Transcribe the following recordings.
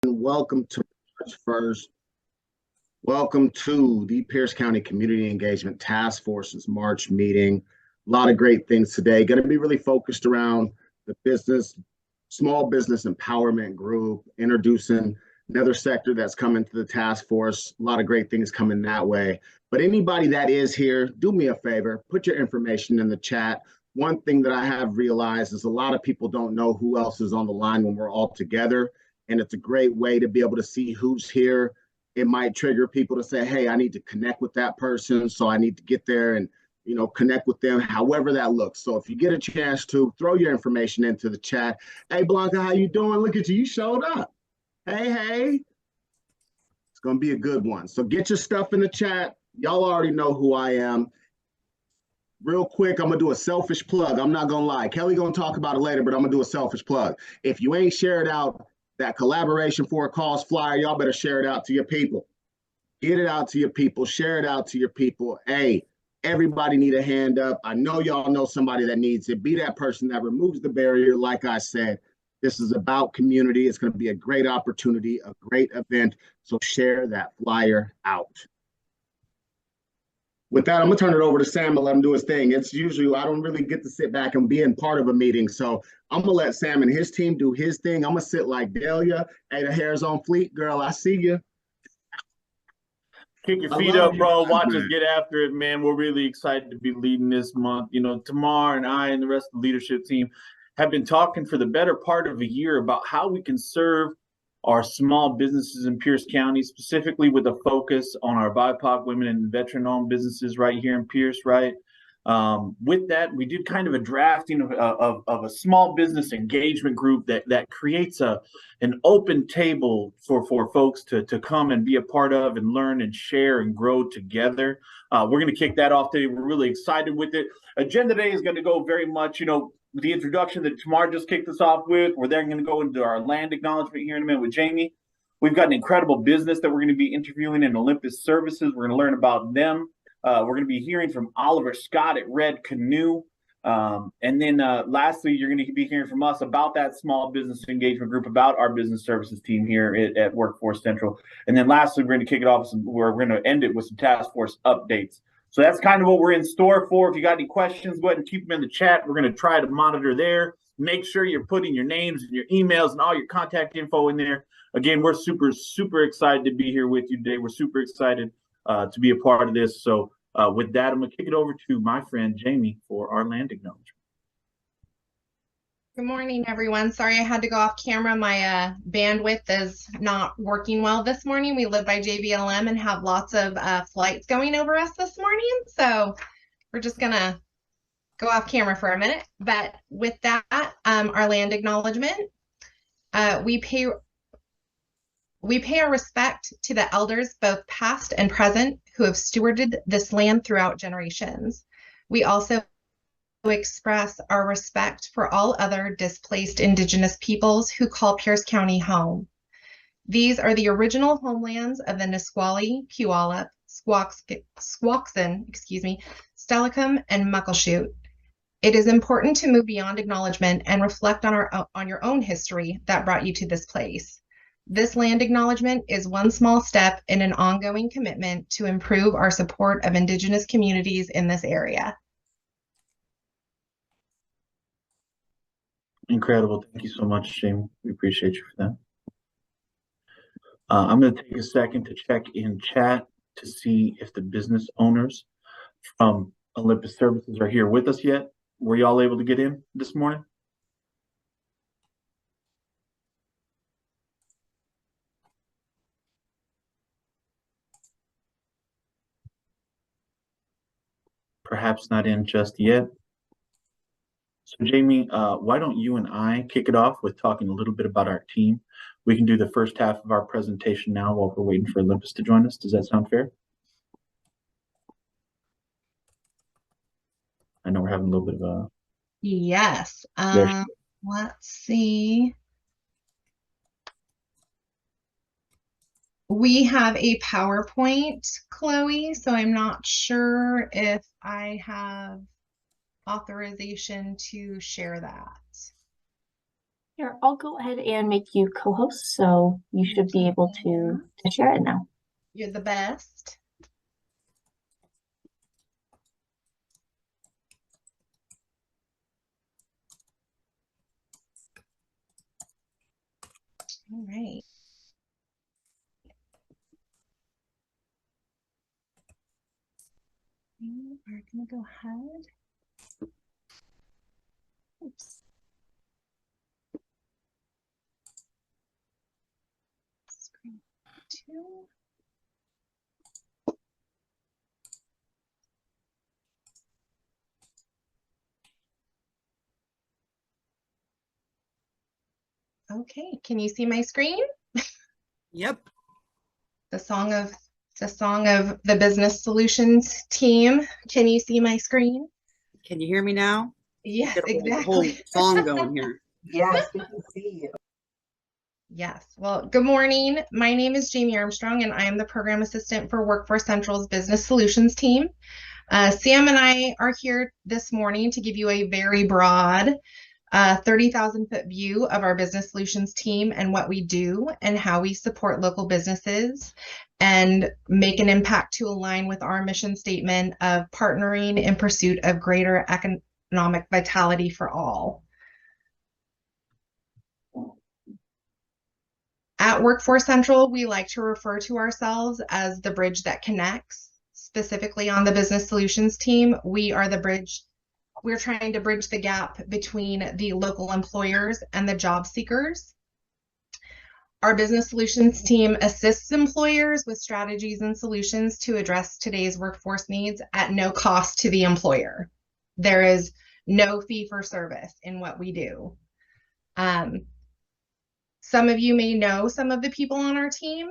Welcome to March 1st. Welcome to the Pierce County Community Engagement Task Force's March meeting. A lot of great things today. Going to be really focused around the small business empowerment group, introducing another sector that's coming to the task force. A lot of great things coming that way. But anybody that is here, do me a favor, put your information in the chat. One thing that I have realized is a lot of people don't know who else is on the line when we're all together. And it's a great way to be able to see who's here. It might trigger people to say, hey, I need to connect with that person. So I need to get there and, connect with them, however that looks. So if you get a chance to, throw your information into the chat. Hey, Blanca, how you doing? Look at you. You showed up. Hey. It's going to be a good one. So get your stuff in the chat. Y'all already know who I am. Real quick, I'm going to do a selfish plug. I'm not going to lie. Kelly going to talk about it later, but I'm going to do a selfish plug. If you ain't shared out that collaboration for a cause flyer, y'all better share it out to your people. Get it out to your people. Share it out to your people. Hey, everybody need a hand up. I know y'all know somebody that needs it. Be that person that removes the barrier. Like I said, this is about community. It's going to be a great opportunity, a great event. So share that flyer out. With that, I'm going to turn it over to Sam and let him do his thing. It's usually, I don't really get to sit back and be in part of a meeting. So I'm going to let Sam and his team do his thing. I'm going to sit like Delia. Hey, the hair's on fleek, girl. I see you. Kick your feet up, bro. Watch us get after it, man. We're really excited to be leading this month. Tamar and I and the rest of the leadership team have been talking for the better part of a year about how we can serve our small businesses in Pierce County, specifically with a focus on our BIPOC women and veteran-owned businesses right here in Pierce, right? With that, we did kind of a drafting of a small business engagement group that creates an open table for folks to come and be a part of and learn and share and grow together. We're going to kick that off today. We're really excited with it. Agenda Day is going to go very much, the introduction that Tamar just kicked us off with. We're then going to go into our land acknowledgement here in a minute with Jamie. We've got an incredible business that we're going to be interviewing in Olympus Services. We're going to learn about them. We're going to be hearing from Oliver Scott at Red Canoe. And then lastly, you're going to be hearing from us about that small business engagement group, about our business services team here at Workforce Central. And then lastly, we're going to kick it off. We're going to end it with some task force updates. So that's kind of what we're in store for. If you got any questions, go ahead and keep them in the chat. We're going to try to monitor there. Make sure you're putting your names and your emails and all your contact info in there. Again, we're super, super excited to be here with you today. We're super excited to be a part of this. So with that, I'm going to kick it over to my friend Jamie for our land acknowledgement. Good morning, everyone. Sorry I had to go off camera. My bandwidth is not working well this morning. We live by JBLM and have lots of flights going over us this morning. So we're just going to go off camera for a minute. But with that, our land acknowledgement, we pay our respect to the elders, both past and present, who have stewarded this land throughout generations. We also express our respect for all other displaced Indigenous peoples who call Pierce County home. These are the original homelands of the Nisqually, Puyallup, Squaxin, Steilacoom, and Muckleshoot. It is important to move beyond acknowledgement and reflect on your own history that brought you to this place. This land acknowledgement is one small step in an ongoing commitment to improve our support of Indigenous communities in this area. Incredible. Thank you so much, Jamie. We appreciate you for that. I'm going to take a second to check in chat to see if the business owners from Olympus Services are here with us yet. Were y'all able to get in this morning? Perhaps not in just yet. So Jamie, why don't you and I kick it off with talking a little bit about our team? We can do the first half of our presentation now while we're waiting for Olympus to join us. Does that sound fair? I know we're having a little bit of a... Yes. Let's see. We have a PowerPoint, Chloe, so I'm not sure if I have authorization to share that. Here, I'll go ahead and make you co-host, so you should be able to share it now. You're the best. All right. We are going to go ahead. Oops. Screen 2. Okay, can you see my screen? Yep. The song of the business solutions team. Can you see my screen? Can you hear me now? Yes, Get a exactly. whole song going here. Yes, we can see you. Yes. Well, good morning. My name is Jamie Armstrong, and I am the program assistant for Workforce Central's Business Solutions team. Sam and I are here this morning to give you a very broad 30,000-foot view of our Business Solutions team and what we do and how we support local businesses and make an impact to align with our mission statement of partnering in pursuit of greater economic vitality for all. At Workforce Central, we like to refer to ourselves as the bridge that connects. Specifically on the Business Solutions team, we are the bridge. We're trying to bridge the gap between the local employers and the job seekers. Our Business Solutions team assists employers with strategies and solutions to address today's workforce needs at no cost to the employer. There is no fee for service in what we do. Some of you may know some of the people on our team.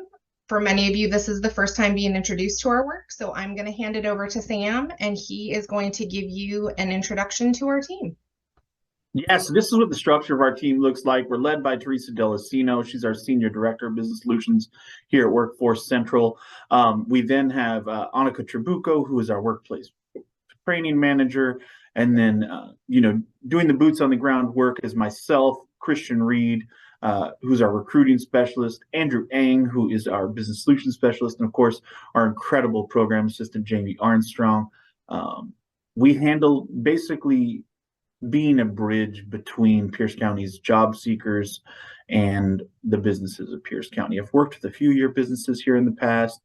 For many of you, this is the first time being introduced to our work. So I'm going to hand it over to Sam, and he is going to give you an introduction to our team. Yes, this is what the structure of our team looks like. We're led by Teresa Delacino. She's our Senior Director of Business Solutions here at Workforce Central. We then have Annika Trabuco, who is our Workplace Training Manager. And then, doing the boots on the ground work is myself, Christian Reed, who's our recruiting specialist, Andrew Eng, who is our business solutions specialist, and of course, our incredible program assistant, Jamie Armstrong. We handle basically being a bridge between Pierce County's job seekers and the businesses of Pierce County. I've worked with a few of your businesses here in the past.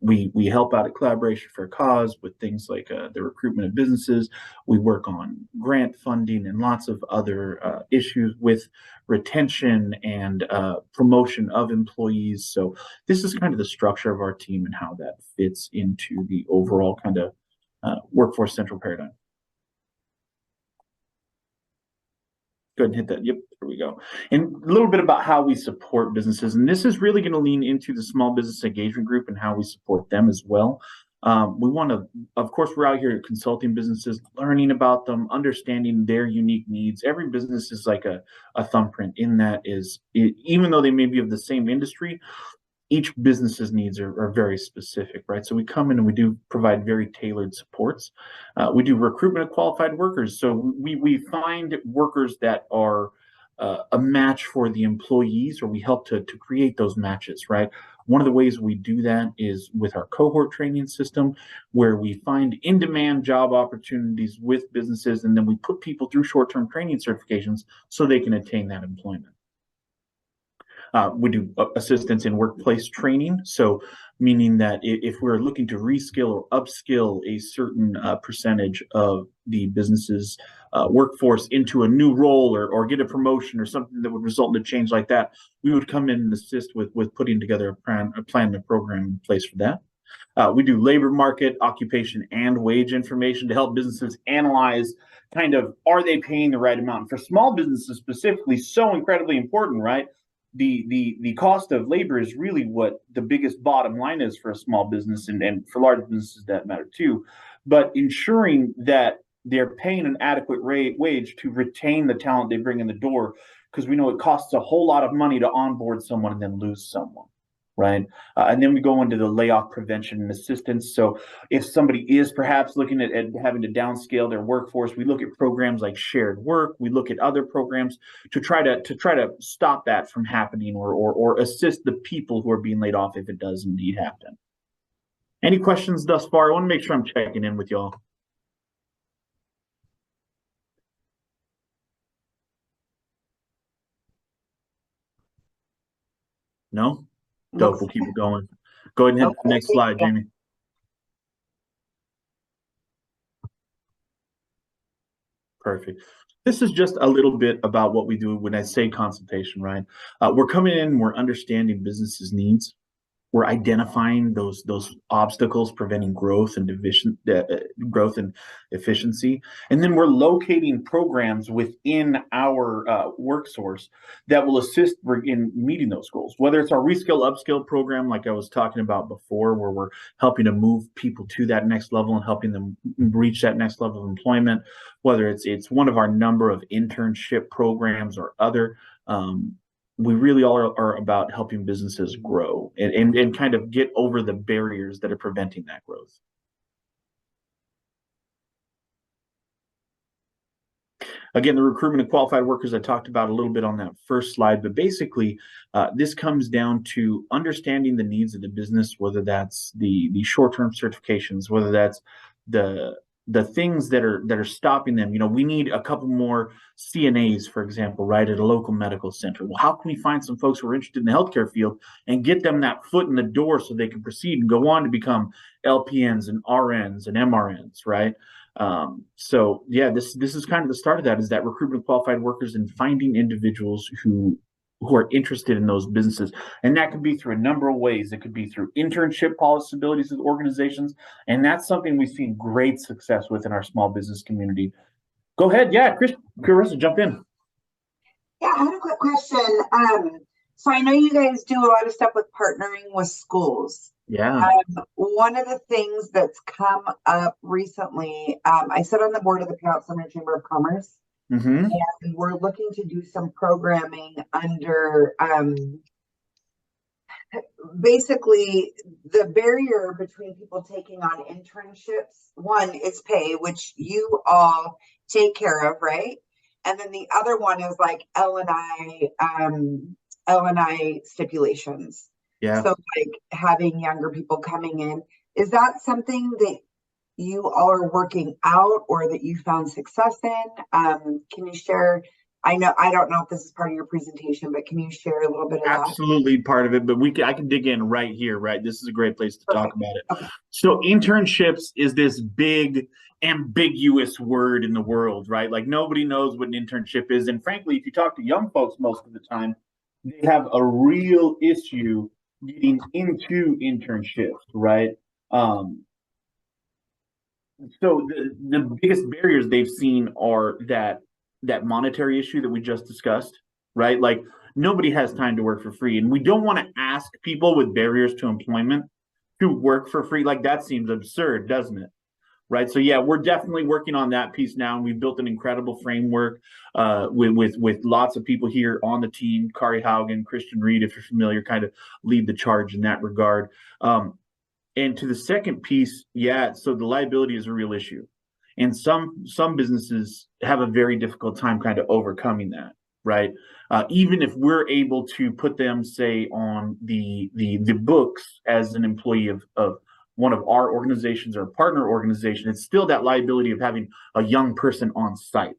We help out at Collaboration for a Cause with things like the recruitment of businesses. We work on grant funding and lots of other issues with retention and promotion of employees. So this is kind of the structure of our team and how that fits into the overall kind of Workforce Central paradigm. Go ahead and hit that. Yep, there we go. And a little bit about how we support businesses. And this is really going to lean into the small business engagement group and how we support them as well. We want to, of course, we're out here consulting businesses, learning about them, understanding their unique needs. Every business is like a thumbprint in that even though they may be of the same industry, each business's needs are very specific, right? So we come in and we do provide very tailored supports. We do recruitment of qualified workers. So we find workers that are a match for the employees, or we help to create those matches, right? One of the ways we do that is with our cohort training system, where we find in-demand job opportunities with businesses, and then we put people through short-term training certifications so they can attain that employment. We do assistance in workplace training. So meaning that if we're looking to reskill or upskill a certain percentage of the business's workforce into a new role or get a promotion or something that would result in a change like that, we would come in and assist with putting together a plan and a program in place for that. We do labor market, occupation, and wage information to help businesses analyze kind of, are they paying the right amount? For small businesses specifically, so incredibly important, right? The cost of labor is really what the biggest bottom line is for a small business, and for large businesses that matter too. But ensuring that they're paying an adequate wage to retain the talent they bring in the door, because we know it costs a whole lot of money to onboard someone and then lose someone, right? And then we go into the layoff prevention and assistance. So if somebody is perhaps looking at having to downscale their workforce, we look at programs like shared work. We look at other programs to try to stop that from happening, or assist the people who are being laid off if it does indeed happen. Any questions thus far? I want to make sure I'm checking in with y'all. No? Dope. We'll keep it going. Go ahead and hit the next slide, Jamie. Perfect. This is just a little bit about what we do when I say consultation, right? We're coming in, we're understanding businesses' needs. We're identifying those obstacles preventing growth and growth and efficiency, and then we're locating programs within our work source that will assist in meeting those goals. Whether it's our reskill upskill program, like I was talking about before, where we're helping to move people to that next level and helping them reach that next level of employment. Whether it's one of our number of internship programs or other. We really are about helping businesses grow and kind of get over the barriers that are preventing that growth. Again, the recruitment of qualified workers I talked about a little bit on that first slide, but basically this comes down to understanding the needs of the business, whether that's the short-term certifications, whether that's the things that are stopping them. You know, we need a couple more CNAs, for example, right, at a local medical center. Well, how can we find some folks who are interested in the healthcare field and get them that foot in the door so they can proceed and go on to become LPNs and RNs and MRNs, right? So yeah, this is kind of the start of that, is that recruitment of qualified workers and finding individuals who are interested in those businesses. And that could be through a number of ways. It could be through internship possibilities with organizations. And that's something we've seen great success with in our small business community. Go ahead. Yeah, Carissa, jump in. Yeah, I had a quick question. So I know you guys do a lot of stuff with partnering with schools. Yeah. One of the things that's come up recently, I sit on the board of the Puyallup Center Chamber of Commerce. Mm-hmm. And we're looking to do some programming under basically the barrier between people taking on internships. One is pay, which you all take care of, right? And then the other one is like L&I stipulations. Yeah. So like having younger people coming in. Is that something that you all are working out or that you found success in? Can you share? I don't know if this is part of your presentation, but can you share a little bit of that? Absolutely part of it, but I can dig in right here, right? This is a great place to talk about it. Okay. So internships is this big, ambiguous word in the world, right? Like nobody knows what an internship is. And frankly, if you talk to young folks most of the time, they have a real issue getting into internships, right? So the biggest barriers they've seen are that monetary issue that we just discussed, right? Like nobody has time to work for free, and we don't want to ask people with barriers to employment to work for free. Like that seems absurd, doesn't it? Right. So yeah, we're definitely working on that piece now, and we've built an incredible framework with lots of people here on the team. Kari Haugen, Christian Reed, if you're familiar, kind of lead the charge in that regard. And to the second piece, yeah, so the liability is a real issue. And some businesses have a very difficult time kind of overcoming that, right? Even if we're able to put them, say, on the books as an employee of one of our organizations or a partner organization, it's still that liability of having a young person on site,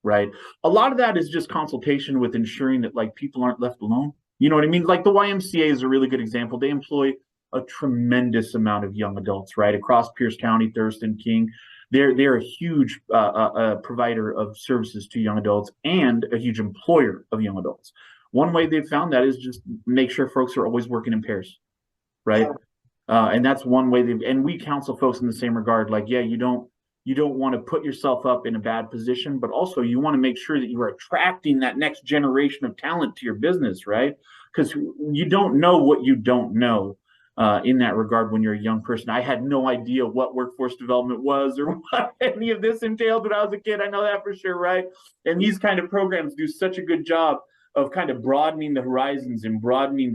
right? A lot of that is just consultation with ensuring that like people aren't left alone. You know what I mean? Like the YMCA is a really good example. They employ a tremendous amount of young adults, right? Across Pierce County, Thurston, King. They're a huge provider of services to young adults and a huge employer of young adults. One way they've found that is just make sure folks are always working in pairs, right? And that's one way and we counsel folks in the same regard. Like, yeah, you don't want to put yourself up in a bad position, but also you want to make sure that you are attracting that next generation of talent to your business, right? Because you don't know what you don't know. In that regard, when you're a young person, I had no idea what workforce development was or what any of this entailed when I was a kid. I know that for sure, right? And these kind of programs do such a good job of kind of broadening the horizons and broadening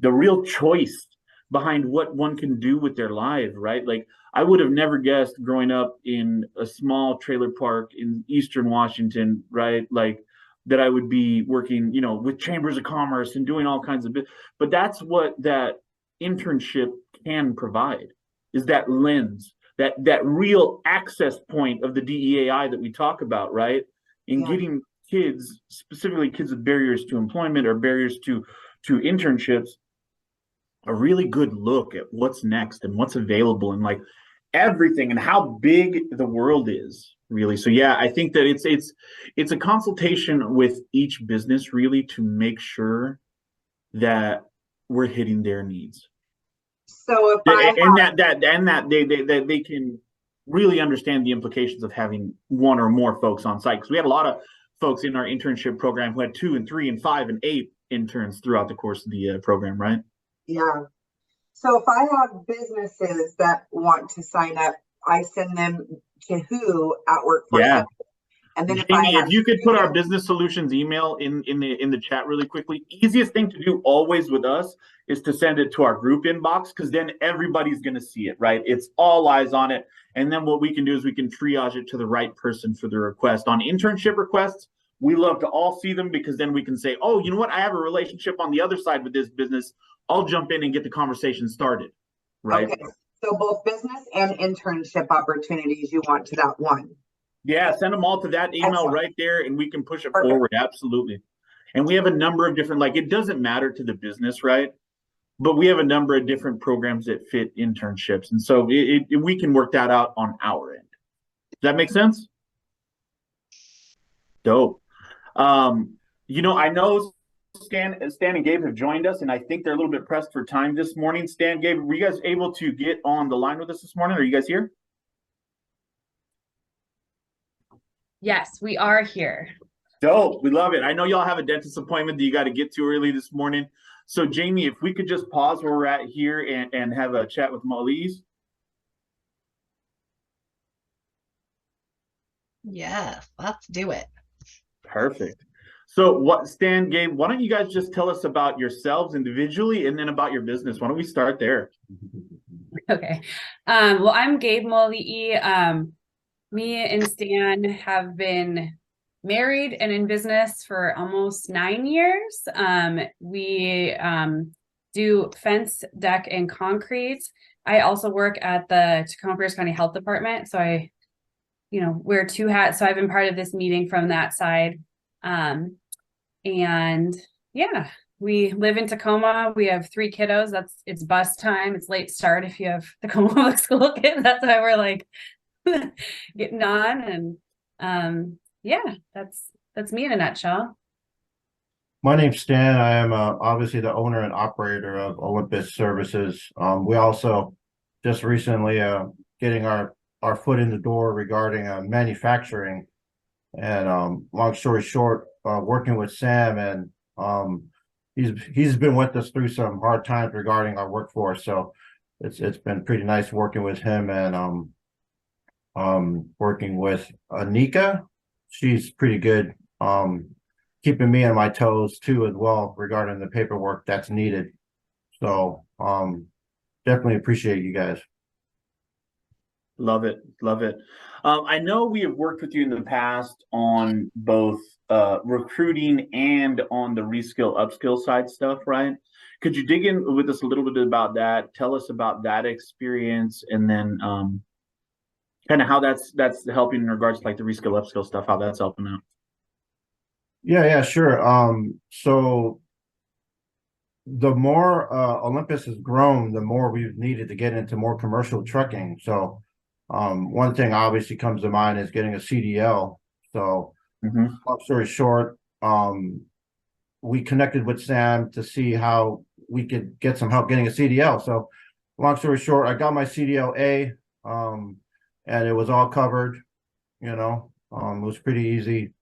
the real choice behind what one can do with their life, right? Like I would have never guessed growing up in a small trailer park in Eastern Washington, right? Like that I would be working, you know, with chambers of commerce and doing all kinds of bit. But that's what that internship can provide, is that lens, that real access point of the DEAI that we talk about, right? In getting kids, specifically kids with barriers to employment or barriers to internships, a really good look at what's next and what's available and like everything and how big the world is, really. So yeah, I think that it's a consultation with each business really to make sure that we're hitting their needs. So if that they can really understand the implications of having one or more folks on site, because we had a lot of folks in our internship program who had 2 and 3 and 5 and 8 interns throughout the course of the program, right? Yeah. So if I have businesses that want to sign up, I send them to who at Workforce Yeah. Center? And then Jamie, if you could put our business solutions email in the chat really quickly. Easiest thing to do always with us is to send it to our group inbox, because then everybody's going to see it, right? It's all eyes on it. And then what we can do is we can triage it to the right person for the request. On internship requests, we love to all see them, because then we can say, oh, you know what? I have a relationship on the other side with this business. I'll jump in and get the conversation started, right? Okay. So both business and internship opportunities you want to that one. Yeah, send them all to that email Excellent. right there, and we can push it Perfect. forward. Absolutely. And we have a number of different, like, it doesn't matter to the business, right? But we have a number of different programs that fit internships. And so we can work that out on our end. Does that make sense? Dope. You know, I know Stan and Gabe have joined us, and I think they're a little bit pressed for time this morning. Stan, Gabe, were you guys able to get on the line with us this morning? Are you guys here? Yes, we are here. Dope. We love it. I know y'all have a dentist appointment that you got to get to early this morning. So, Jamie, if we could just pause where we're at here and have a chat with Molise. Yes, let's do it. Perfect. So, Stan, Gabe, why don't you guys just tell us about yourselves individually and then about your business? Why don't we start there? Okay. Well, I'm Gabe Molee. Me and Stan have been married and in business for almost 9 years. We do fence, deck, and concrete. I also work at the Tacoma Pierce County Health Department. So I, wear 2 hats. So I've been part of this meeting from that side. And yeah, we live in Tacoma. We have 3 kiddos. It's bus time. It's late start if you have Tacoma Public School kids. That's why we're like getting on. And yeah, that's me in a nutshell. My name's Stan. I am obviously the owner and operator of Olympus Services. We also just recently getting our foot in the door regarding manufacturing. And long story short, working with Sam, and he's been with us through some hard times regarding our workforce. So it's been pretty nice working with him, and working with Anika. She's pretty good. Keeping me on my toes too as well regarding the paperwork that's needed. So definitely appreciate you guys. Love it. Love it. I know we have worked with you in the past on both recruiting and on the reskill upskill side stuff, right? Could you dig in with us a little bit about that? Tell us about that experience, and then kind of how that's helping in regards to like the reskill upskill stuff, how that's helping out. Yeah, sure. So the more Olympus has grown, the more we've needed to get into more commercial trucking. So one thing obviously comes to mind is getting a CDL. So long story short, we connected with Sam to see how we could get some help getting a CDL. So long story short, I got my CDL A, and it was all covered, it was pretty easy.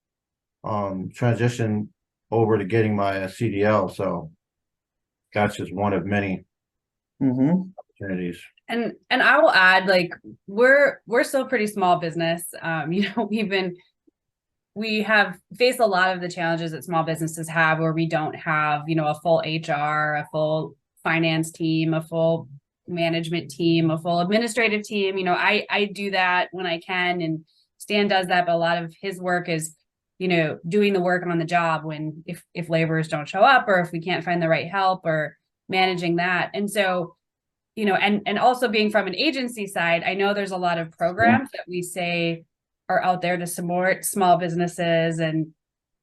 Transition over to getting my CDL. So that's just one of many opportunities. And I will add, like, we're still a pretty small business. We have faced a lot of the challenges that small businesses have, where we don't have, a full HR, a full finance team, a full management team, a full administrative team. You know, I do that when I can, and Stan does that, but a lot of his work is, you know, doing the work on the job when if laborers don't show up, or if we can't find the right help, or managing that. And so, you know, and also being from an agency side, I know there's a lot of programs that we say are out there to support small businesses, and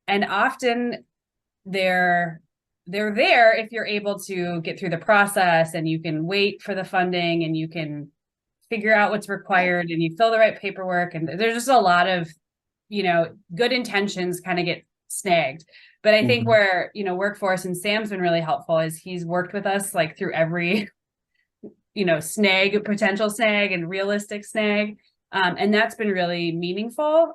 often they're there if you're able to get through the process, and you can wait for the funding, and you can figure out what's required, and you fill the right paperwork, and there's just a lot of, you know, good intentions kind of get snagged. But I think where, you know, Workforce and Sam's been really helpful is he's worked with us like through every, you know, snag, potential snag and realistic snag. And that's been really meaningful,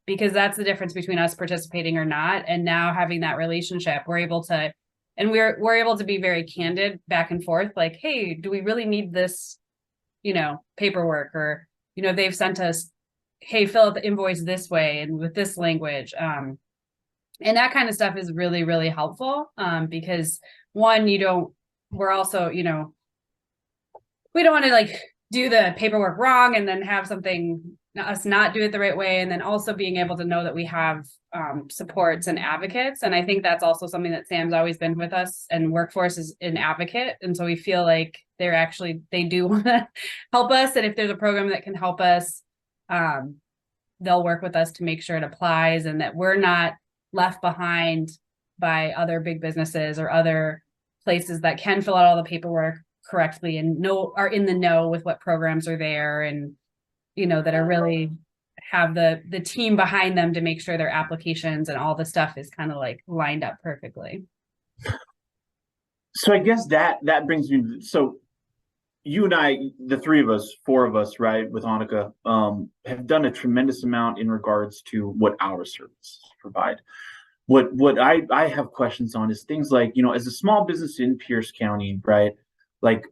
because that's the difference between us participating or not. And now having that relationship, we're able to be very candid back and forth, like, hey, do we really need this, you know, paperwork? Or, you know, they've sent us, hey, fill out the invoice this way and with this language. And that kind of stuff is really, really helpful, because one, we're also, you know, we don't want to like do the paperwork wrong and then have us not do it the right way. And then also being able to know that we have supports and advocates. And I think that's also something that Sam's always been with us, and Workforce is an advocate. And so we feel like they do want to help us. And if there's a program that can help us, they'll work with us to make sure it applies, and that we're not left behind by other big businesses or other places that can fill out all the paperwork correctly and are in the know with what programs are there, and, you know, that are really have the team behind them to make sure their applications and all the stuff is kind of like lined up perfectly. So I guess that brings me, so you and I, the three of us, four of us, right, with Annika, have done a tremendous amount in regards to what our services provide. What I have questions on is things like, you know, as a small business in Pierce County, right, like,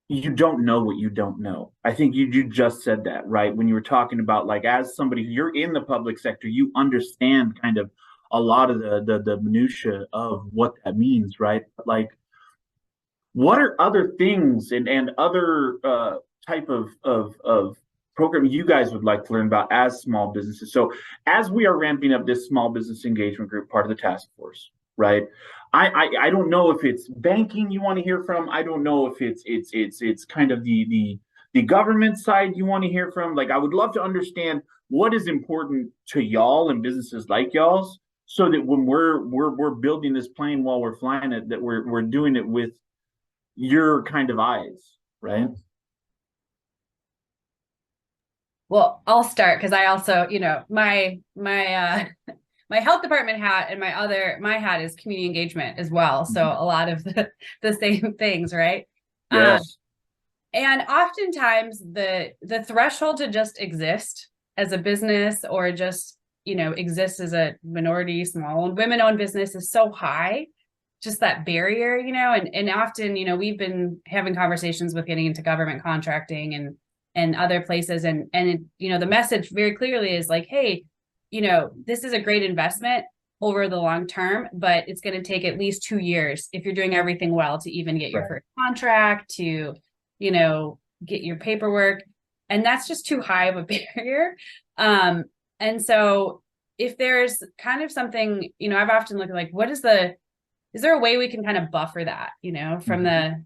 you don't know what you don't know. I think you just said that, right? When you were talking about, like, as somebody, you're in the public sector, you understand kind of a lot of the minutia of what that means, right? Like, what are other things and other type of program you guys would like to learn about as small businesses? So as we are ramping up this small business engagement group, part of the task force, right? I don't know if it's banking you want to hear from. I don't know if it's kind of the government side you want to hear from. Like, I would love to understand what is important to y'all and businesses like y'all's, so that when we're building this plane while we're flying it, that we're doing it with your kind of eyes, right? Well, I'll start, because I also, you know, my my health department hat and my hat is community engagement as well. So a lot of the same things, right? Yes. And oftentimes the threshold to just exist as a business, or just, you know, exist as a minority, small women-owned business, is so high, just that barrier, you know, and often, you know, we've been having conversations with getting into government contracting and other places. And you know, the message very clearly is like, hey, you know, this is a great investment over the long term, but it's going to take at least 2 years if you're doing everything well to even get your first contract, to, you know, get your paperwork. And that's just too high of a barrier. And so if there's kind of something, you know, I've often looked at, like, is there a way we can kind of buffer that, you know, from the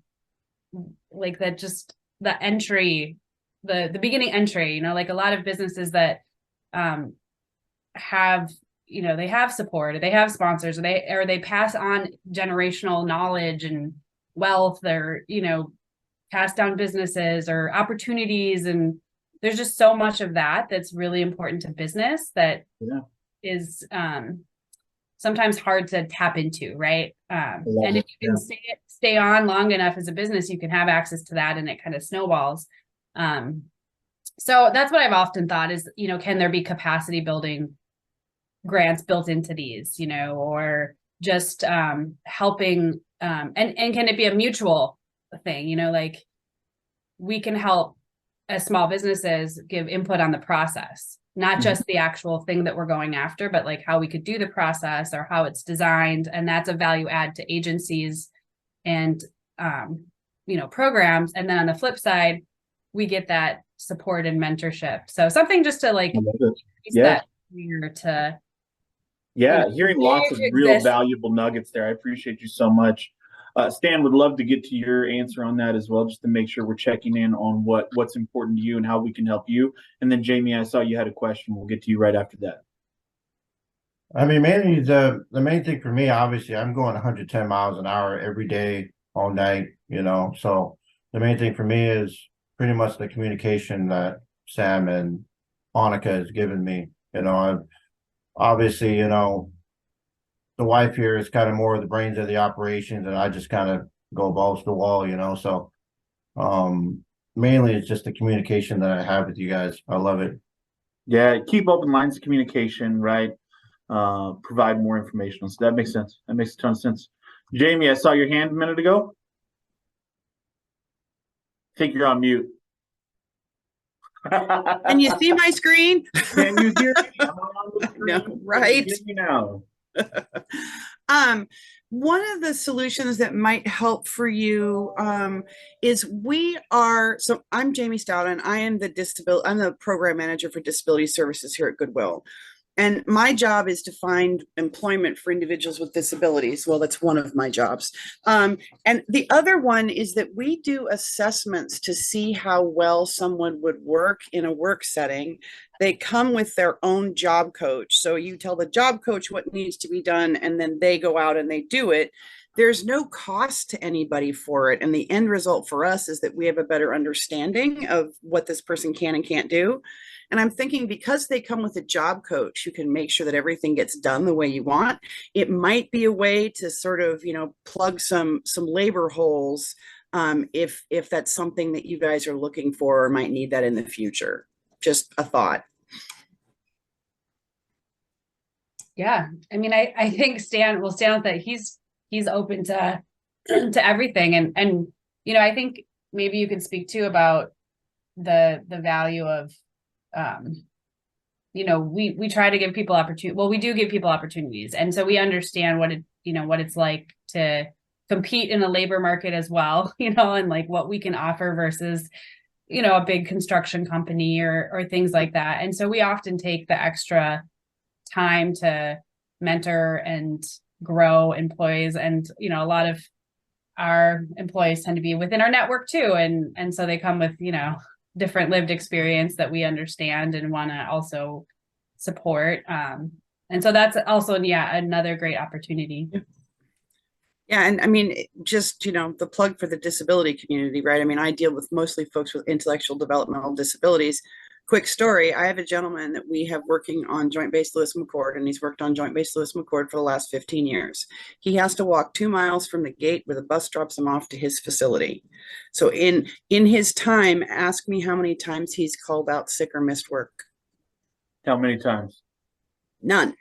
entry, the beginning entry, you know, like a lot of businesses that, have, you know, they have support, or they have sponsors, or they pass on generational knowledge and wealth, or, you know, pass down businesses or opportunities. And there's just so much of that that's really important to business that is sometimes hard to tap into, right? And if you can stay on long enough as a business, you can have access to that, and it kind of snowballs. So that's what I've often thought is, you know, can there be capacity building grants built into these, you know, or just helping, and can it be a mutual thing, you know, like, we can help as small businesses give input on the process, not just the actual thing that we're going after, but like how we could do the process or how it's designed. And that's a value add to agencies and programs. And then on the flip side, we get that support and mentorship. So something just to like, Yeah. that here to, Yeah, hearing lots of real exist. valuable nuggets there. I appreciate you so much. Stan, would love to get to your answer on that as well, just to make sure we're checking in on what's important to you and how we can help you. And then Jamie, I saw you had a question. We'll get to you right after that. I mean, mainly the main thing for me, obviously, I'm going 110 miles an hour every day, all night, so the main thing for me is pretty much the communication that Sam and Monica has given me. Obviously, the wife here is kind of more of the brains of the operations, and I just kind of go balls to the wall, so mainly it's just the communication that I have with you guys. I love it. Yeah, keep open lines of communication, right? Provide more information. So that makes sense. That makes a ton of sense. Jamie, I saw your hand a minute ago. I think you're on mute. Can you see my screen? Can you hear me? I'm on the screen. No, right? Hear me now. One of the solutions that might help for you is so I'm Jamie Stout, and I'm the program manager for disability services here at Goodwill. And my job is to find employment for individuals with disabilities. Well, that's one of my jobs. And the other one is that we do assessments to see how well someone would work in a work setting. They come with their own job coach. So you tell the job coach what needs to be done, and then they go out and they do it. There's no cost to anybody for it. And the end result for us is that we have a better understanding of what this person can and can't do. And I'm thinking, because they come with a job coach who can make sure that everything gets done the way you want, it might be a way to sort of, plug some labor holes if that's something that you guys are looking for or might need that in the future. Just a thought. Yeah. I mean, I think Stan with that he's open to everything. And I think maybe you could speak too about the value of, we try to give people opportunity. Well, we do give people opportunities. And so we understand what it's like to compete in a labor market as well, and like what we can offer versus, a big construction company or things like that. And so we often take the extra time to mentor and grow employees. And, a lot of our employees tend to be within our network too. And so they come with, different lived experience that we understand and want to also support. And so that's also, another great opportunity. Yeah. And I mean, just, the plug for the disability community, right? I mean, I deal with mostly folks with intellectual developmental disabilities. Quick story, I have a gentleman that we have working on Joint Base Lewis McChord, and he's worked on Joint Base Lewis McChord for the last 15 years. He has to walk 2 miles from the gate where the bus drops him off to his facility. So in his time, ask me how many times he's called out sick or missed work. How many times? None.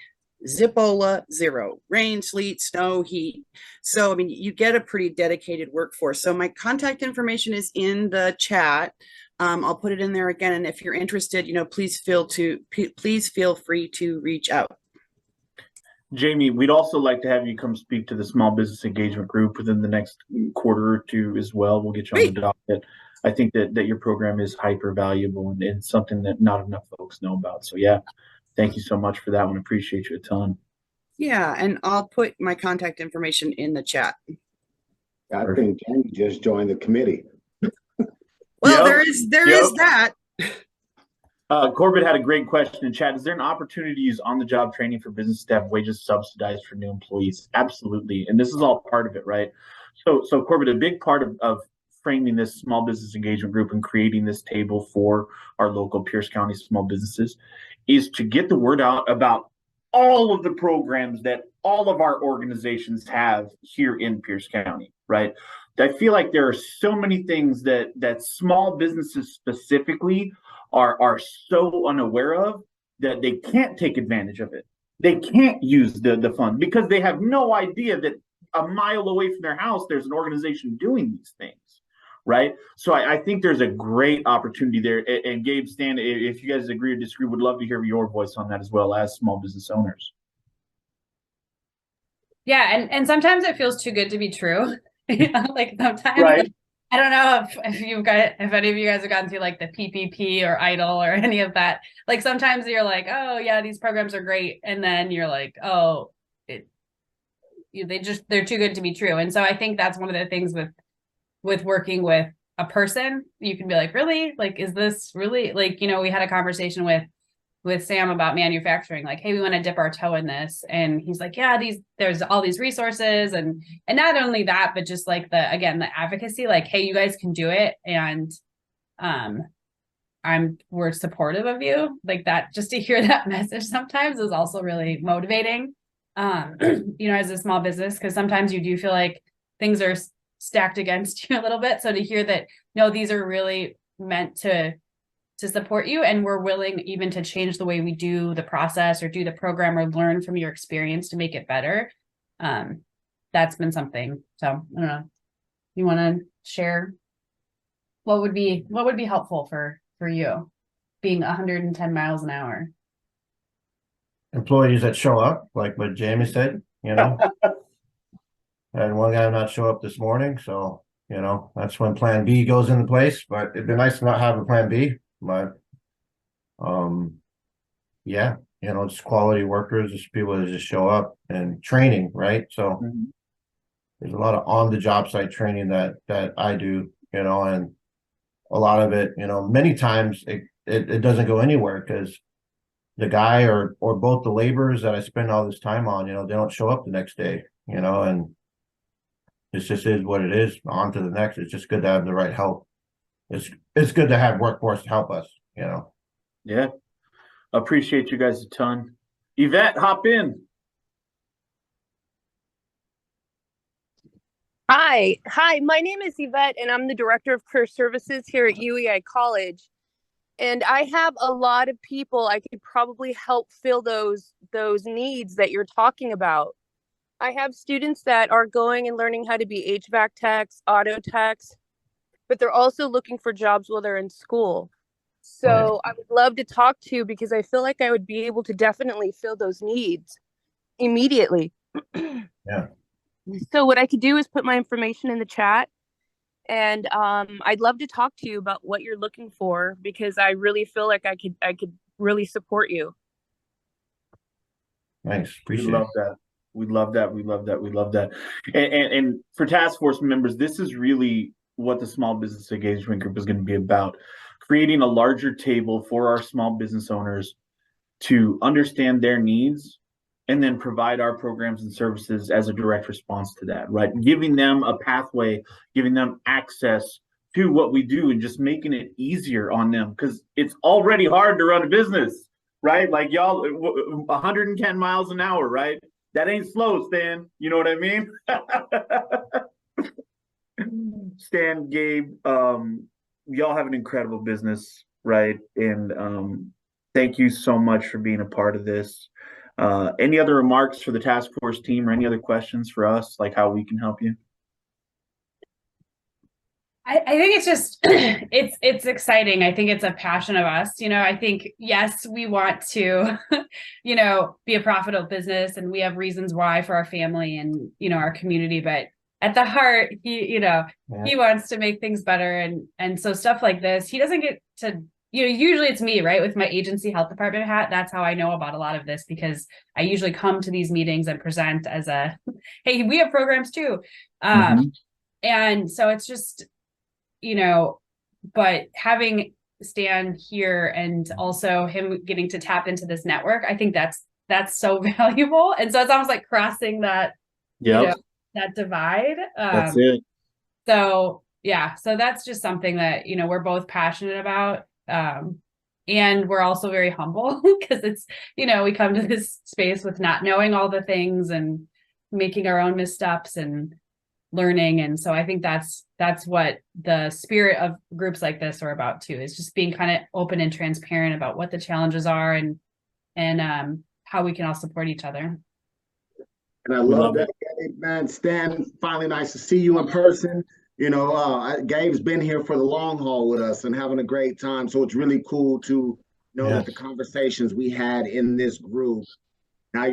Zipola, 0. Rain, sleet, snow, heat. So, I mean, you get a pretty dedicated workforce. So my contact information is in the chat. I'll put it in there again. And if you're interested, please feel free to reach out. Jamie, we'd also like to have you come speak to the Small Business Engagement Group within the next quarter or two as well. We'll get you on the docket. I think that your program is hyper valuable and something that not enough folks know about. So yeah, thank you so much for that one. Appreciate you a ton. Yeah, and I'll put my contact information in the chat. I think Jamie just joined the committee. Well, there is that. Corbett had a great question in chat. Is there an opportunity to use on-the-job training for business to have wages subsidized for new employees? Absolutely. And this is all part of it, right? So Corbett, a big part of framing this small business engagement group and creating this table for our local Pierce County small businesses is to get the word out about all of the programs that all of our organizations have here in Pierce County, right? I feel like there are so many things that small businesses specifically are so unaware of that they can't take advantage of it. They can't use the fund because they have no idea that a mile away from their house, there's an organization doing these things, right? So I think there's a great opportunity there. And Gabe, Stan, if you guys agree or disagree, would love to hear your voice on that as well as small business owners. Yeah, and sometimes it feels too good to be true. Like sometimes, Right. like, I don't know if any of you guys have gotten through like the PPP or EIDL or any of that. Like sometimes you're like, oh yeah, these programs are great, and then you're like, oh, they're too good to be true. And so I think that's one of the things with working with a person, you can be like, really, like, is this really, like, we had a conversation with Sam about manufacturing, like, hey, we want to dip our toe in this. And he's like, yeah, there's all these resources. And not only that, but just like the advocacy, like, hey, you guys can do it. And we're supportive of you. Like that, just to hear that message sometimes is also really motivating, as a small business, because sometimes you do feel like things are stacked against you a little bit. So to hear that, no, these are really meant to support you, and we're willing even to change the way we do the process or do the program or learn from your experience to make it better. That's been something. So I don't know. You want to share what would be helpful for you being 110 miles an hour? Employees that show up, like what Jamie said, and one guy not show up this morning, so that's when plan B goes into place. But it'd be nice to not have a plan B, but yeah, it's quality workers, it's people that just show up, and training, right? So there's a lot of on the job site training that I do, and a lot of it, many times it doesn't go anywhere because the guy or both the laborers that I spend all this time on, they don't show up the next day, and it just is what it is. On to the next. It's just good to have the right help. It's good to have workforce to help us, Yeah. Appreciate you guys a ton. Yvette, hop in. Hi, my name is Yvette, and I'm the Director of Career Services here at UEI College. And I have a lot of people I could probably help fill those needs that you're talking about. I have students that are going and learning how to be HVAC techs, auto techs, but they're also looking for jobs while they're in school. So I would love to talk to you because I feel like I would be able to definitely fill those needs immediately. Yeah. So what I could do is put my information in the chat, and I'd love to talk to you about what you're looking for because I really feel like I could really support you. Thanks. Appreciate We love that. We love that. We love that. We love that. And for task force members, this is really what the Small Business Engagement Group is going to be about. Creating a larger table for our small business owners to understand their needs and then provide our programs and services as a direct response to that, right? Giving them a pathway, giving them access to what we do and just making it easier on them because it's already hard to run a business, right? Like y'all, 110 miles an hour, right? That ain't slow, Stan. You know what I mean? Stan, Gabe, y'all have an incredible business, right? And thank you so much for being a part of this. Any other remarks for the task force team or any other questions for us, like how we can help you? I think it's just, it's exciting. I think it's a passion of us. I think, yes, we want to, be a profitable business and we have reasons why for our family and, our community, but at the heart, he wants to make things better. And so stuff like this, he doesn't get to, usually it's me, right? With my agency health department hat. That's how I know about a lot of this because I usually come to these meetings and present as hey, we have programs too. And so it's just, but having Stan here and also him getting to tap into this network, I think that's so valuable. And so it's almost like crossing that, that divide. That's it. So yeah, so that's just something that, we're both passionate about. And we're also very humble because it's, we come to this space with not knowing all the things and making our own missteps and learning. And so I think that's what the spirit of groups like this are about too, is just being kind of open and transparent about what the challenges are and how we can all support each other. And I love that, man. Stan, finally nice to see you in person. Gabe's been here for the long haul with us and having a great time. So it's really cool to know that the conversations we had in this group, now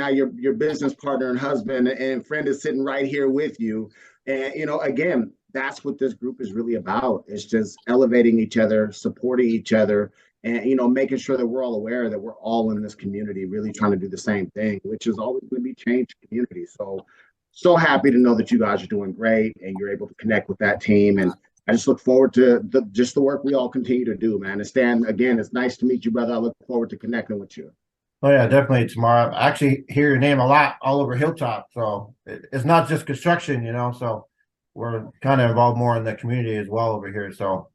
your business partner and husband and friend is sitting right here with you. And, again, that's what this group is really about. It's just elevating each other, supporting each other, and, making sure that we're all aware that we're all in this community really trying to do the same thing, which is always going to be change community. So happy to know that you guys are doing great and you're able to connect with that team. And I just look forward to the work we all continue to do, man. And Stan, again, it's nice to meet you, brother. I look forward to connecting with you. Oh yeah, definitely tomorrow. I actually hear your name a lot all over Hilltop. So it's not just construction, so we're kind of involved more in the community as well over here. So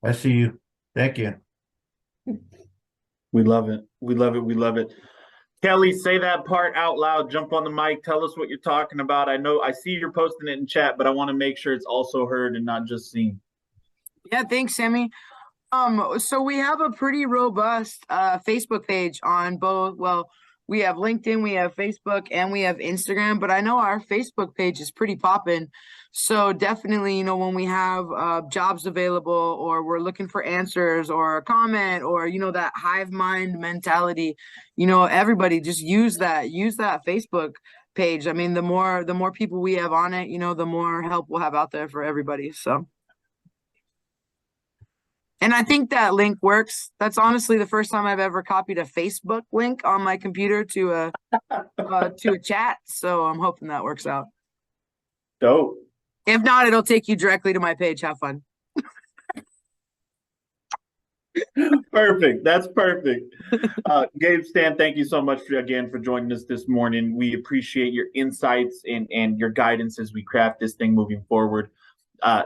I see you. Thank you. We love it. We love it. We love it. Kelly, say that part out loud. Jump on the mic. Tell us what you're talking about. I see you're posting it in chat, but I want to make sure it's also heard and not just seen. Yeah, thanks, Sammy. So we have a pretty robust Facebook page on both. Well, we have LinkedIn, we have Facebook, and we have Instagram, but I know our Facebook page is pretty poppin'. So definitely, when we have jobs available or we're looking for answers or a comment or, that hive mind mentality, everybody just use that Facebook page. I mean, the more people we have on it, the more help we'll have out there for everybody. So. And I think that link works. That's honestly the first time I've ever copied a Facebook link on my computer to a chat. So I'm hoping that works out. Dope. If not, it'll take you directly to my page. Have fun. Perfect. That's perfect. Gabe, Stan, thank you so much again for joining us this morning. We appreciate your insights and your guidance as we craft this thing moving forward.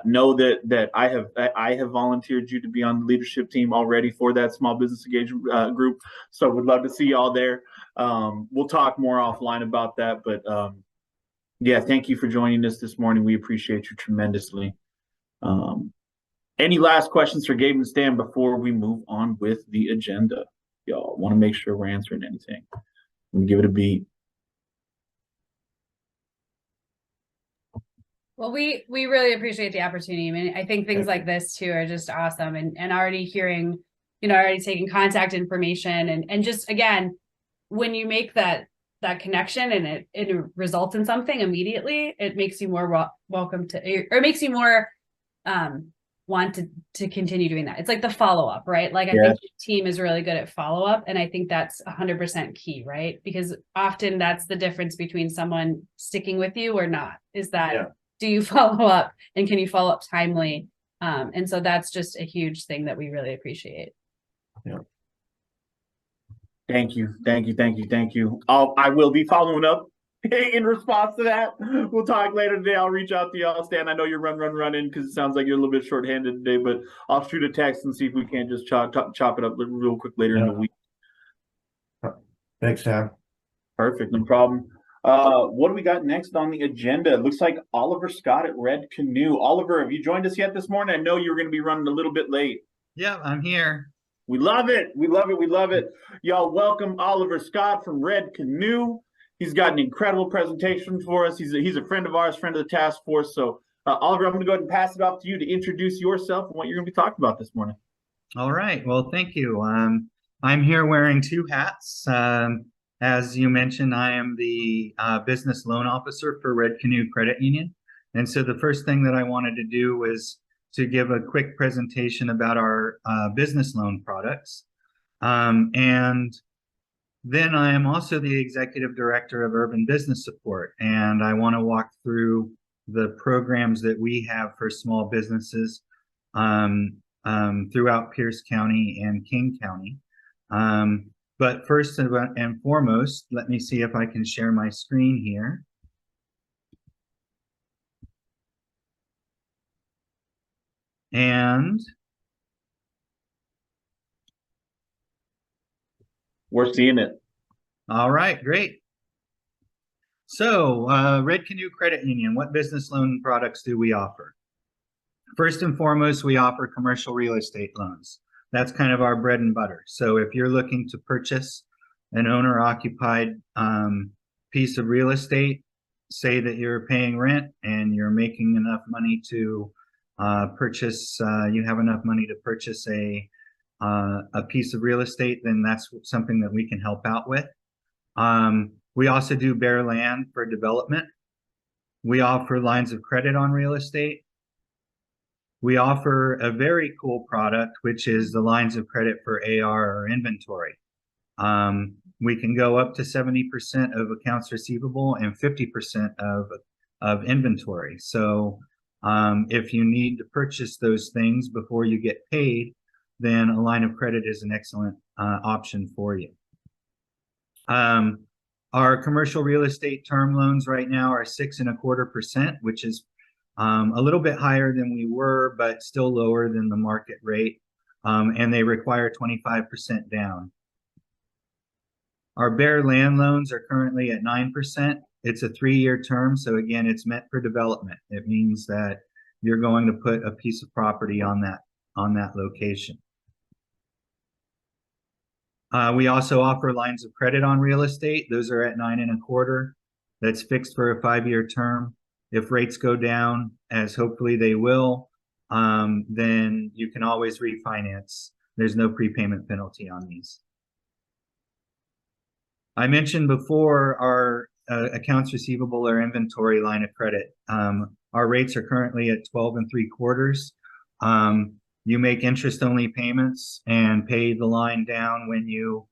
Know that I have volunteered you to be on the leadership team already for that small business engagement group. So would love to see y'all there. We'll talk more offline about that, but yeah, thank you for joining us this morning. We appreciate you tremendously. Any last questions for Gabe and Stan before we move on with the agenda? Y'all want to make sure we're answering anything. Let me give it a beat. Well, we really appreciate the opportunity. I mean, I think things like this too are just awesome, and already hearing, already taking contact information and just, again, when you make that connection and it results in something immediately, it makes you more welcome to, or it makes you more want to continue doing that. It's like the follow-up, right? Like I think the team is really good at follow-up, and I think that's 100% key, right? Because often that's the difference between someone sticking with you or not, is that do you follow up and can you follow up timely? And so that's just a huge thing that we really appreciate. Yeah. Thank you. I will be following up in response to that. We'll talk later today. I'll reach out to y'all. Stan, I know you're running because it sounds like you're a little bit shorthanded today, but I'll shoot a text and see if we can't just chop it up real quick later in the week. Thanks, Sam. Perfect, no problem. What do we got next on the agenda? It looks like Oliver Scott at Red Canoe. Oliver, have you joined us yet this morning? I know you were going to be running a little bit late. Yeah, I'm here. We love it. We love it. Y'all welcome Oliver Scott from Red Canoe. He's got an incredible presentation for us. He's a friend of ours, friend of the task force. So, Oliver, I'm going to go ahead and pass it off to you to introduce yourself and what you're going to be talking about this morning. All right. Well, thank you. I'm here wearing two hats. As you mentioned, I am the business loan officer for Red Canoe Credit Union. And so the first thing that I wanted to do was to give a quick presentation about our business loan products. And then I am also the executive director of Urban Business Support. And I want to walk through the programs that we have for small businesses throughout Pierce County and King County. But first and foremost, let me see if I can share my screen here. And we're seeing it. All right, great. So Red Canoe Credit Union, what business loan products do we offer? First and foremost, we offer commercial real estate loans. That's kind of our bread and butter. So if you're looking to purchase an owner-occupied piece of real estate, say that you're paying rent and you're making enough money to purchase, you have enough money to purchase a piece of real estate, then that's something that we can help out with. We also do bare land for development. We offer lines of credit on real estate. We offer a very cool product, which is the lines of credit for AR or inventory. We can go up to 70% of accounts receivable and 50% of inventory. So if you need to purchase those things before you get paid, then a line of credit is an excellent option for you. Our commercial real estate term loans right now are 6.25%, which is a little bit higher than we were, but still lower than the market rate. And they require 25% down. Our bare land loans are currently at 9%. It's a 3-year term. So again, it's meant for development. It means that you're going to put a piece of property on that location. We also offer lines of credit on real estate. Those are at 9.25%. That's fixed for a 5-year term. If rates go down, as hopefully they will, then you can always refinance. There's no prepayment penalty on these. I mentioned before our accounts receivable or inventory line of credit. Our rates are currently at 12.75%. You make interest-only payments and pay the line down when you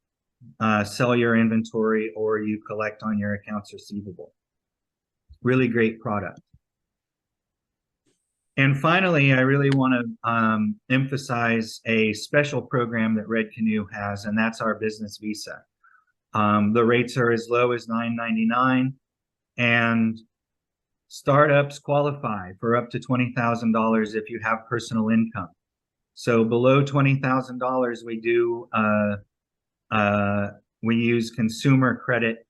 sell your inventory or you collect on your accounts receivable. Really great product. And finally, I really want to emphasize a special program that Red Canoe has, and that's our business visa. The rates are as low as $9.99, and startups qualify for up to $20,000 if you have personal income. So below $20,000, we use consumer credit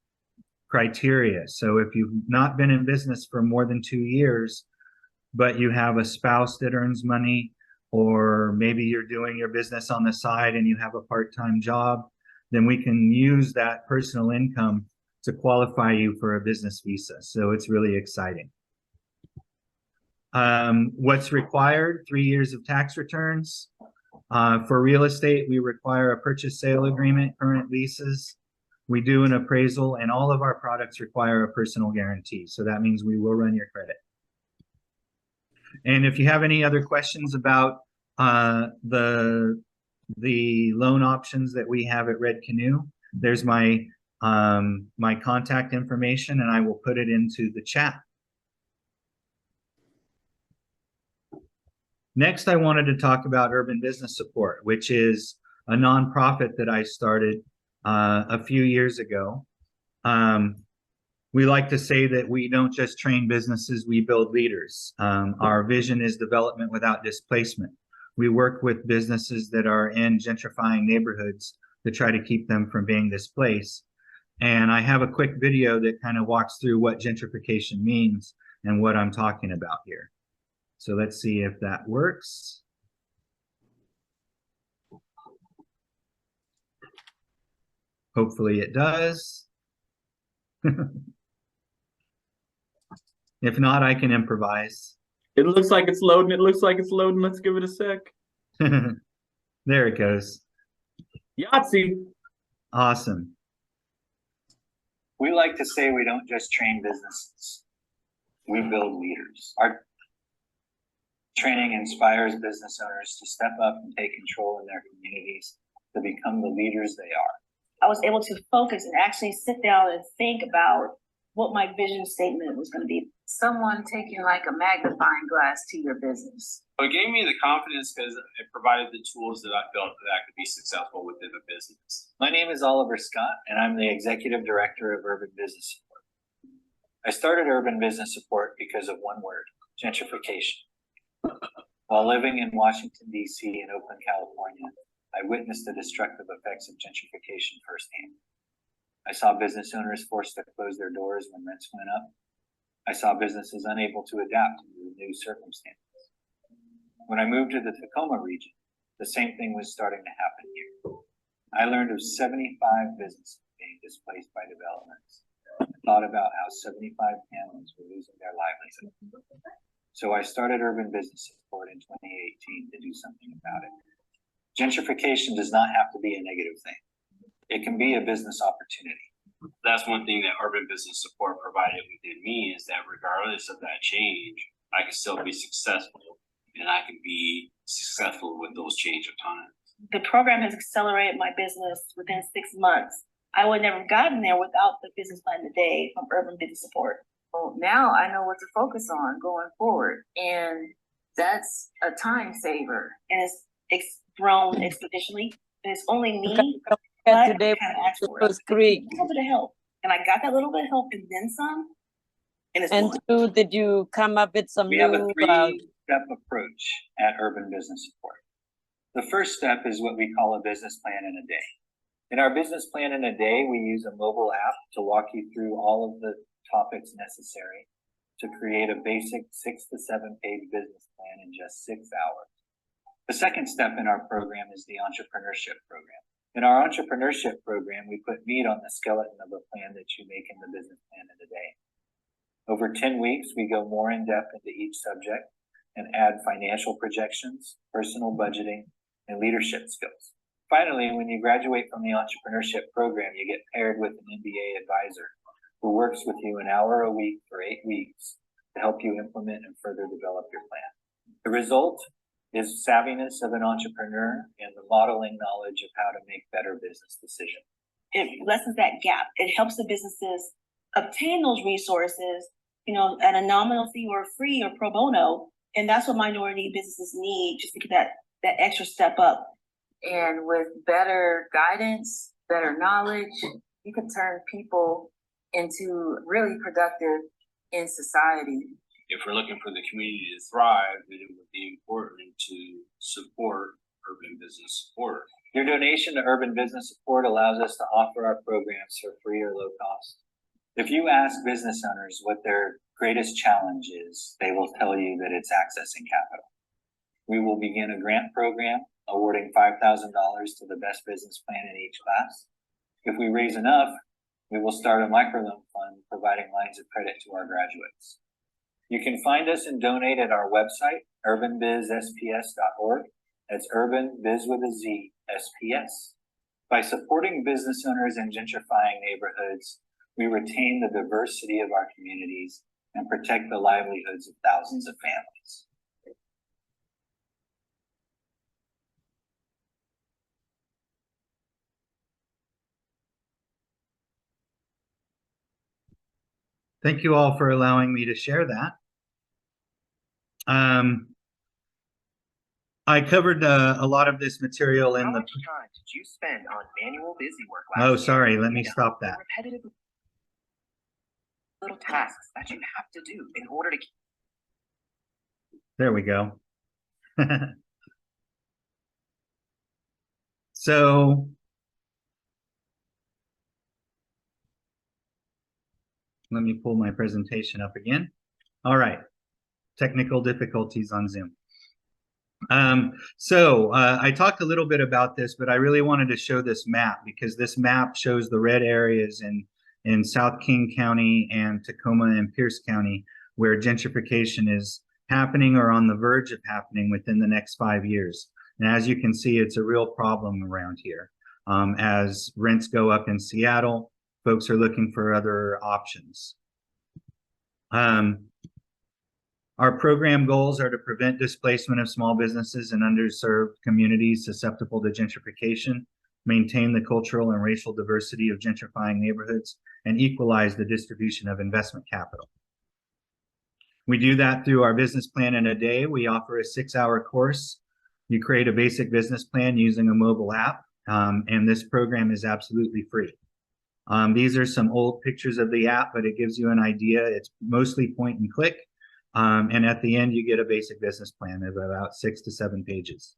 criteria. So if you've not been in business for more than 2 years, but you have a spouse that earns money, or maybe you're doing your business on the side and you have a part-time job, then we can use that personal income to qualify you for a business visa. So it's really exciting. What's required? 3 years of tax returns. For real estate, we require a purchase sale agreement, current leases. We do an appraisal, and all of our products require a personal guarantee. So that means we will run your credit. And if you have any other questions about the loan options that we have at Red Canoe, there's my contact information, and I will put it into the chat. Next, I wanted to talk about Urban Business Support, which is a nonprofit that I started a few years ago. We like to say that we don't just train businesses, we build leaders. Our vision is development without displacement. We work with businesses that are in gentrifying neighborhoods to try to keep them from being displaced. And I have a quick video that kind of walks through what gentrification means and what I'm talking about here. So let's see if that works. Hopefully it does. If not, I can improvise. It looks like it's loading. It looks like it's loading. Let's give it a sec. There it goes. Yahtzee. Awesome. We like to say we don't just train businesses. We build leaders. Our training inspires business owners to step up and take control in their communities to become the leaders they are. I was able to focus and actually sit down and think about what my vision statement was going to be. Someone taking like a magnifying glass to your business. It gave me the confidence because it provided the tools that I felt that I could be successful within a business. My name is Oliver Scott, and I'm the Executive Director of Urban Business Support. I started Urban Business Support because of one word: gentrification. While living in Washington, D.C. and Oakland, California, I witnessed the destructive effects of gentrification firsthand. I saw business owners forced to close their doors when rents went up. I saw businesses unable to adapt to the new circumstances. When I moved to the Tacoma region, the same thing was starting to happen here. I learned of 75 businesses being displaced by developments. I thought about how 75 families were losing their livelihood. So I started Urban Business Support in 2018 to do something about it. Gentrification does not have to be a negative thing. It can be a business opportunity. That's one thing that Urban Business Support provided within me, is that regardless of that change, I can still be successful, and I can be successful with those change of times. The program has accelerated my business within 6 months. I would never have gotten there without the business plan today from Urban Business Support. Well, now I know what to focus on going forward, and that's a time saver, and it's grown exponentially. And it's only me, but I today kind of asked for it. was great. A little bit of help, and I got that little bit of help and then some. And it's And two, did you come up with some We have a new, three-step approach at Urban Business Support. The first step is what we call a business plan in a day. In our business plan in a day, we use a mobile app to walk you through all of the topics necessary to create a basic 6 to 7 page business plan in just 6 hours. The second step in our program is the entrepreneurship program. In our entrepreneurship program, we put meat on the skeleton of a plan that you make in the business plan in a day. Over 10 weeks, we go more in depth into each subject and add financial projections, personal budgeting, and leadership skills. Finally, when you graduate from the entrepreneurship program, you get paired with an MBA advisor who works with you an hour a week for 8 weeks to help you implement and further develop your plan. The result is savviness of an entrepreneur and the modeling knowledge of how to make better business decisions. It lessens that gap. It helps the businesses obtain those resources, you know, at a nominal fee or free or pro bono. And that's what minority businesses need, just to get that extra step up. And with better guidance, better knowledge, you can turn people into really productive in society. If we're looking for the community to thrive, then it would be important to support Urban Business Support. Your donation to Urban Business Support allows us to offer our programs for free or low cost. If you ask business owners what their greatest challenge is, they will tell you that it's accessing capital. We will begin a grant program awarding $5,000 to the best business plan in each class. If we raise enough, we will start a microloan fund providing lines of credit to our graduates. You can find us and donate at our website, urbanbizsps.org. That's Urban Biz with a Z, SPS. By supporting business owners in gentrifying neighborhoods, we retain the diversity of our communities and protect the livelihoods of thousands of families. Thank you all for allowing me to share that. I covered a lot of this material in the. How much time did you spend on manual busy work Oh, sorry. Let me stop that. Repetitive little tasks that you have to do in order to keep. There we go. So let me pull my presentation up again. All right. Technical difficulties on Zoom. I talked a little bit about this, but I really wanted to show this map because this map shows the red areas in South King County and Tacoma and Pierce County where gentrification is happening or on the verge of happening within the next 5 years. And as you can see, it's a real problem around here. As rents go up in Seattle, folks are looking for other options. Our program goals are to prevent displacement of small businesses in underserved communities susceptible to gentrification, maintain the cultural and racial diversity of gentrifying neighborhoods, and equalize the distribution of investment capital. We do that through our business plan in a day. We offer a 6-hour course. You create a basic business plan using a mobile app, and this program is absolutely free. These are some old pictures of the app, but it gives you an idea. It's mostly point and click. And at the end, you get a basic business plan of about 6 to 7 pages.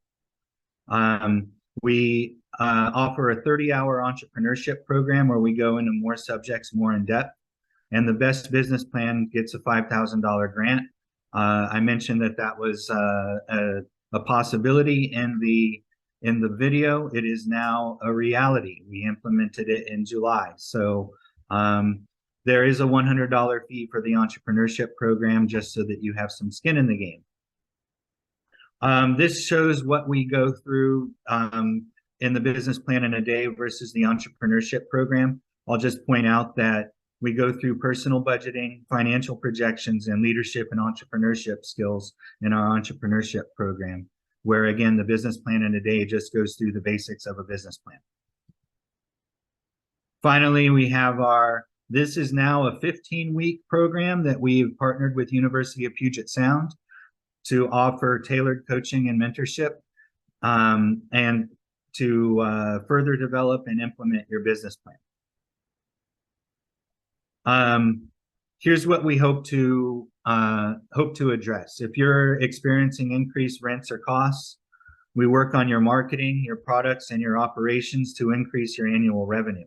We offer a 30-hour entrepreneurship program where we go into more subjects more in depth. And the best business plan gets a $5,000 grant. I mentioned that was a possibility in the video. It is now a reality. We implemented it in July. So there is a $100 fee for the entrepreneurship program just so that you have some skin in the game. This shows what we go through in the business plan in a day versus the entrepreneurship program. I'll just point out that we go through personal budgeting, financial projections, and leadership and entrepreneurship skills in our entrepreneurship program, where again, the business plan in a day just goes through the basics of a business plan. Finally, we have this is now a 15-week program that we've partnered with University of Puget Sound to offer tailored coaching and mentorship, and to further develop and implement your business plan. Here's what we hope to address. If you're experiencing increased rents or costs, we work on your marketing, your products, and your operations to increase your annual revenue.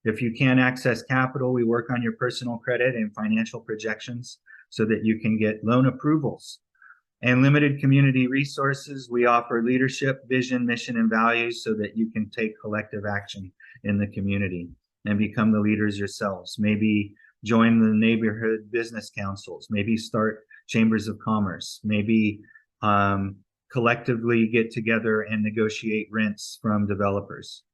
If you can't access capital, we work on your personal credit and financial projections so that you can get loan approvals. And limited community resources, we offer leadership, vision, mission, and values so that you can take collective action in the community and become the leaders yourselves. Maybe join the neighborhood business councils, maybe start chambers of commerce, maybe collectively get together and negotiate rents from developers.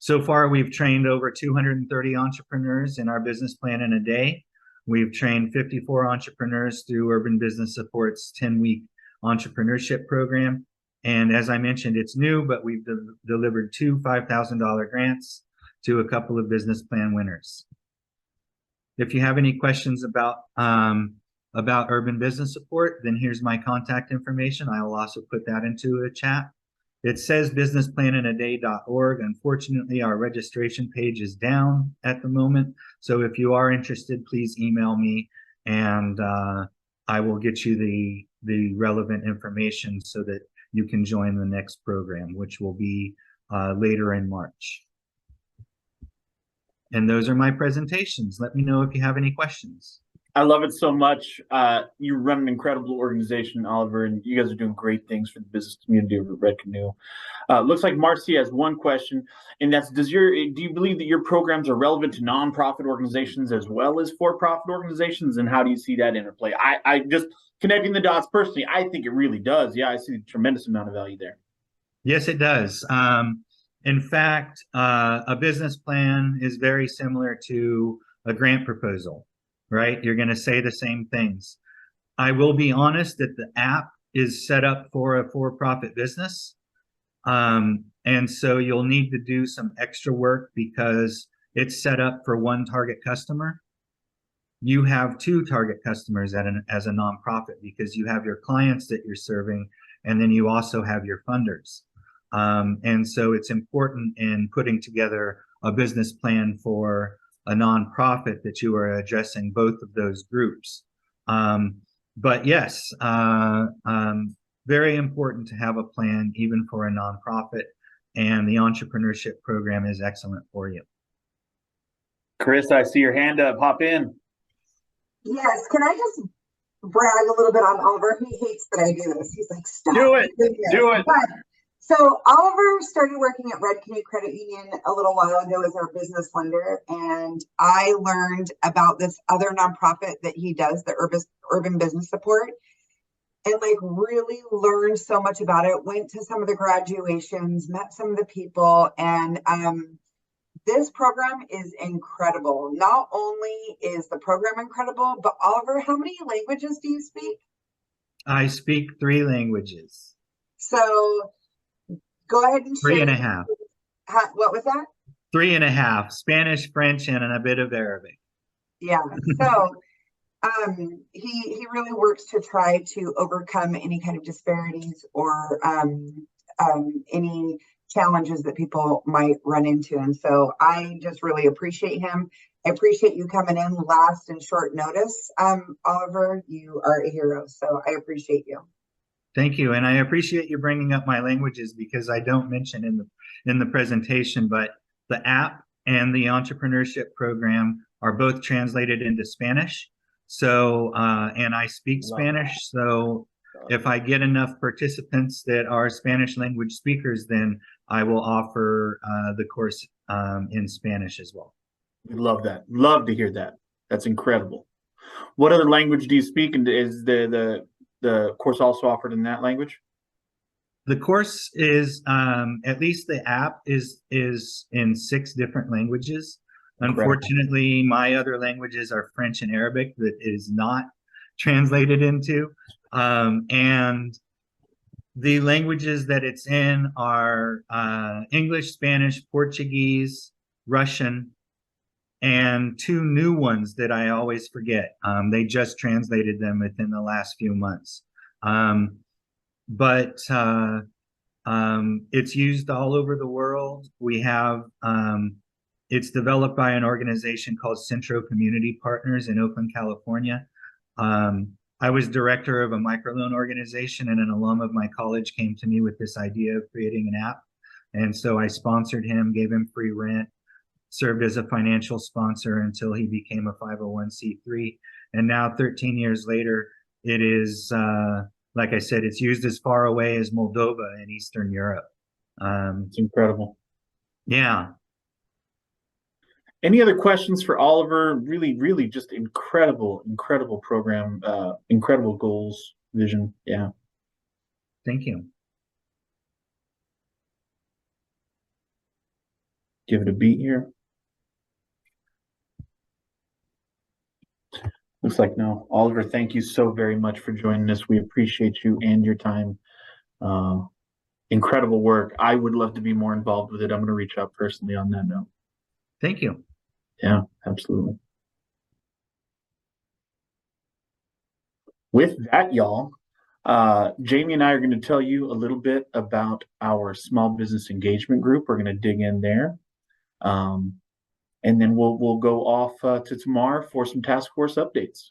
So far, we've trained over 230 entrepreneurs in our business plan in a day. We've trained 54 entrepreneurs through Urban Business Support's 10-week entrepreneurship program. And as I mentioned, it's new, but we've delivered 2 $5,000 grants to a couple of business plan winners. If you have any questions about Urban Business Support, then here's my contact information. I will also put that into a chat. It says businessplanninaday.org. Unfortunately, our registration page is down at the moment. So if you are interested, please email me and I will get you the relevant information so that you can join the next program, which will be later in March. And those are my presentations. Let me know if you have any questions. I love it so much. You run an incredible organization, Oliver, and you guys are doing great things for the business community of Red Canoe. Looks like Marcy has one question, and that's: do you believe that your programs are relevant to nonprofit organizations as well as for-profit organizations, and how do you see that interplay? I just connecting the dots personally, I think it really does. Yeah, I see a tremendous amount of value there. Yes, it does. In fact, a business plan is very similar to a grant proposal. Right? You're going to say the same things. I will be honest that the app is set up for a for-profit business. And so you'll need to do some extra work because it's set up for one target customer. You have 2 target customers as a nonprofit because you have your clients that you're serving, and then you also have your funders. And so it's important in putting together a business plan for a nonprofit that you are addressing both of those groups. But yes, very important to have a plan even for a nonprofit, and the entrepreneurship program is excellent for you. Chris, I see your hand up. Hop in. Yes, can I just brag a little bit on Oliver? He hates that I do this. He's like, stop. Do it. Do it. But, so Oliver started working at Red Canoe Credit Union a little while ago as our business lender, and I learned about this other nonprofit that he does, the Urban Business Support, and like really learned so much about it. Went to some of the graduations, met some of the people, and this program is incredible. Not only is the program incredible, but Oliver, how many languages do you speak? I speak 3 languages. So go ahead and share. 3.5. What was that? 3.5. Spanish, French, and a bit of Arabic. Yeah. So he really works to try to overcome any kind of disparities or any challenges that people might run into. And so I just really appreciate him. I appreciate you coming in last and short notice. Oliver, you are a hero. So I appreciate you. Thank you, and I appreciate you bringing up my languages because I don't mention in the presentation, but the app and the entrepreneurship program are both translated into Spanish. So, and I speak Spanish. So if I get enough participants that are Spanish language speakers, then I will offer the course in Spanish as well. We love that. Love to hear that. That's incredible. What other language do you speak? And is the course also offered in that language? The course is, at least the app is in 6 different languages. Incredible. Unfortunately, my other languages are French and Arabic that is not translated into. And the languages that it's in are English, Spanish, Portuguese, Russian, and 2 new ones that I always forget. They just translated them within the last few months. But it's used all over the world. We have, it's developed by an organization called Centro Community Partners in Oakland, California. I was director of a microloan organization, and an alum of my college came to me with this idea of creating an app. And so I sponsored him, gave him free rent, served as a financial sponsor until he became a 501c3. And now 13 years later, it is, like I said, it's used as far away as Moldova in Eastern Europe. It's incredible. Yeah. Any other questions for Oliver? Really, really just incredible, incredible program, incredible goals, vision. Yeah. Thank you. Give it a beat here. Looks like no. Oliver, thank you so very much for joining us. We appreciate you and your time. Incredible work. I would love to be more involved with it. I'm going to reach out personally on that note. Thank you. Yeah, absolutely. With that, y'all, Jamie and I are going to tell you a little bit about our small business engagement group. We're going to dig in there. And then we'll go off to tomorrow for some task force updates.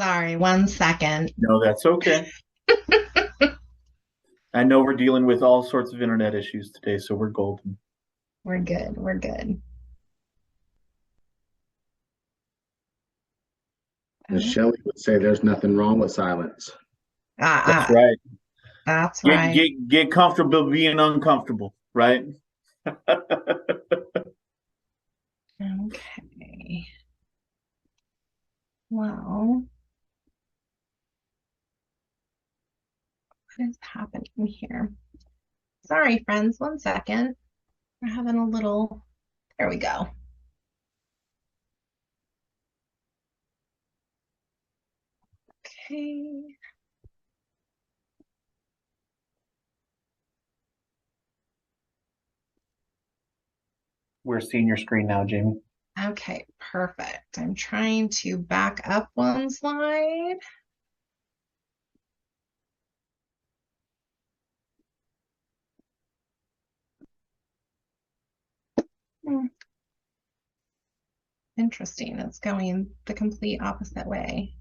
Sorry, 1 second. No, that's okay. I know we're dealing with all sorts of internet issues today, so we're golden. We're good. We're good. As Shelley would say, there's nothing wrong with silence. That's right. That's right. Get comfortable being uncomfortable, right? Okay. Well, what is happening here? Sorry, friends, 1 second. We're having a little, there we go. Okay. We're seeing your screen now, Jamie. Okay, perfect. I'm trying to back up 1 slide. Interesting. It's going the complete opposite way.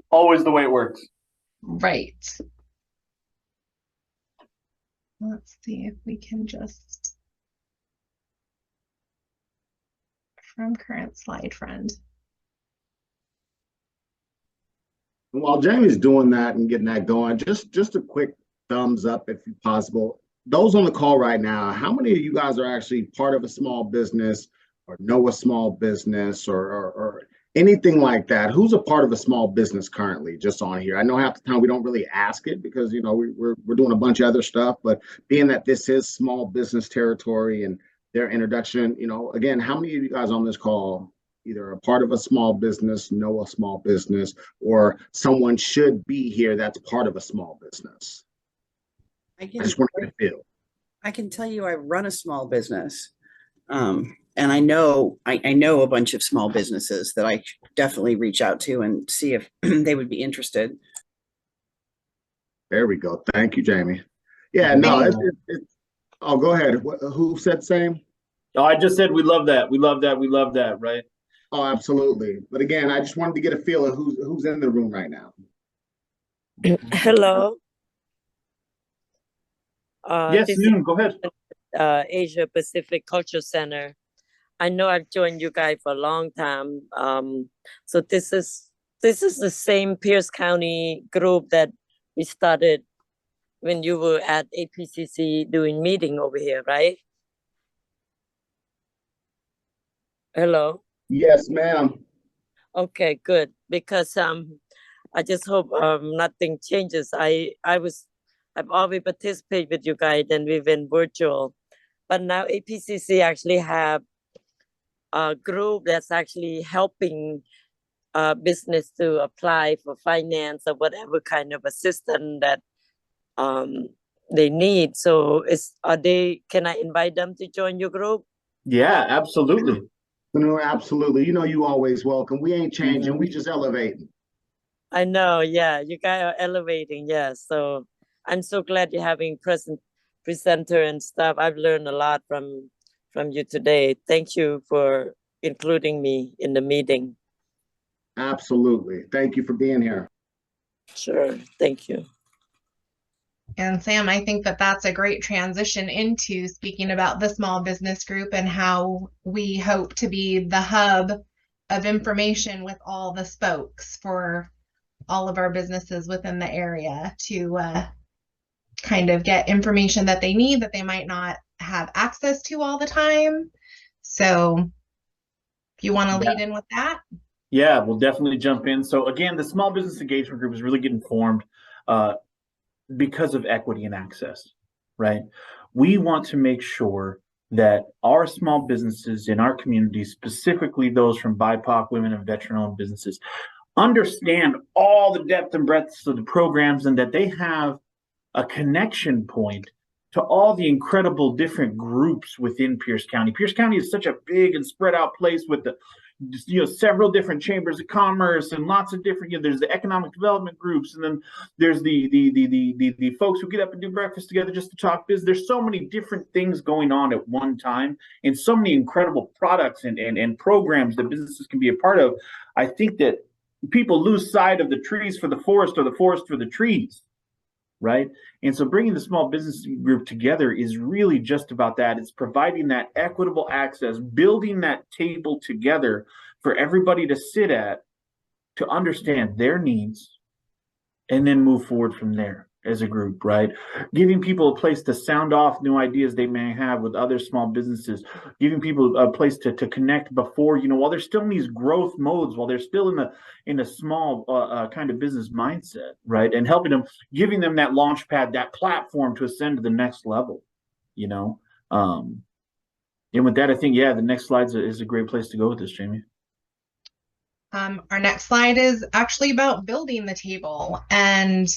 Always the way it works. Right. Let's see if we can just from current slide, friend. While Jamie's doing that and getting that going, just a quick thumbs up if possible. Those on the call right now, how many of you guys are actually part of a small business or know a small business or anything like that? Who's a part of a small business currently just on here? I know half the time we don't really ask it because, you know, we're doing a bunch of other stuff, but being that this is small business territory and their introduction, you know, again, how many of you guys on this call either a part of a small business, know a small business, or someone should be here that's part of a small business? I just want to get a feel. I can tell you I run a small business. And I know a bunch of small businesses that I definitely reach out to and see if they would be interested. There we go. Thank you, Jamie. Yeah, no, oh, go ahead. Who said same? Oh, I just said we love that. We love that. We love that, right? Oh, absolutely. But again, I just wanted to get a feel of who's in the room right now. Hello. Yes, Noon, go ahead. Asia Pacific Culture Center. I know I've joined you guys for a long time. So this is the same Pierce County group that we started when you were at APCC doing meeting over here, right? Hello. Yes, ma'am. Okay, good. Because I just hope nothing changes. I've always participated with you guys, and we've been virtual, but now APCC actually have a group that's actually helping business to apply for finance or whatever kind of assistance that they need. So can I invite them to join your group? Yeah, absolutely. No, absolutely. You know, you always welcome. We ain't changing. We just elevating. I know. Yeah, you guys are elevating. Yeah. So I'm so glad you're having presenter and stuff. I've learned a lot from you today. Thank you for including me in the meeting. Absolutely. Thank you for being here. Sure. Thank you. And Sam, I think that that's a great transition into speaking about the small business group and how we hope to be the hub of information with all the spokes for all of our businesses within the area to kind of get information that they need that they might not have access to all the time. So if you want to lead in with that. Yeah, we'll definitely jump in. So again, the Small Business Engagement Group is really getting formed because of equity and access, right? We want to make sure that our small businesses in our community, specifically those from BIPOC, women and veteran-owned businesses, understand all the depth and breadth of the programs and that they have a connection point to all the incredible different groups within Pierce County. Pierce County is such a big and spread out place with the several different chambers of commerce and lots of different, there's the economic development groups, and then there's the folks who get up and do breakfast together just to talk business. There's so many different things going on at one time, and so many incredible products and programs that businesses can be a part of. I think that people lose sight of the trees for the forest or the forest for the trees, right? And so bringing the small business group together is really just about that. It's providing that equitable access, building that table together for everybody to sit at, to understand their needs, and then move forward from there as a group, right? Giving people a place to sound off new ideas they may have with other small businesses, giving people a place to connect before, while they're still in these growth modes, while they're still in a small kind of business mindset, right? And helping them, giving them that launch pad, that platform to ascend to the next level, and with that, I think, the next slide is a great place to go with this, Jamie. Our next slide is actually about building the table, and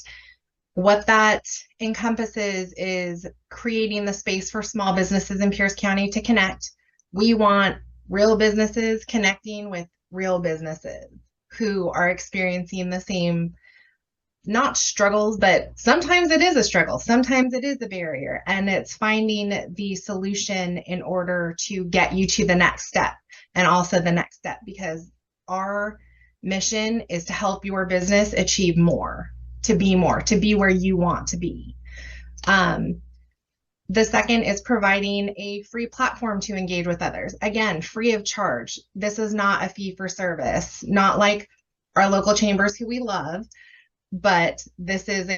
what that encompasses is creating the space for small businesses in Pierce County to connect. We want real businesses connecting with real businesses who are experiencing the same, not struggles, but sometimes it is a struggle. Sometimes it is a barrier, and it's finding the solution in order to get you to the next step, and also the next step, because our mission is to help your business achieve more, to be where you want to be. The second is providing a free platform to engage with others. Again, free of charge. This is not a fee for service, not like our local chambers who we love, but this is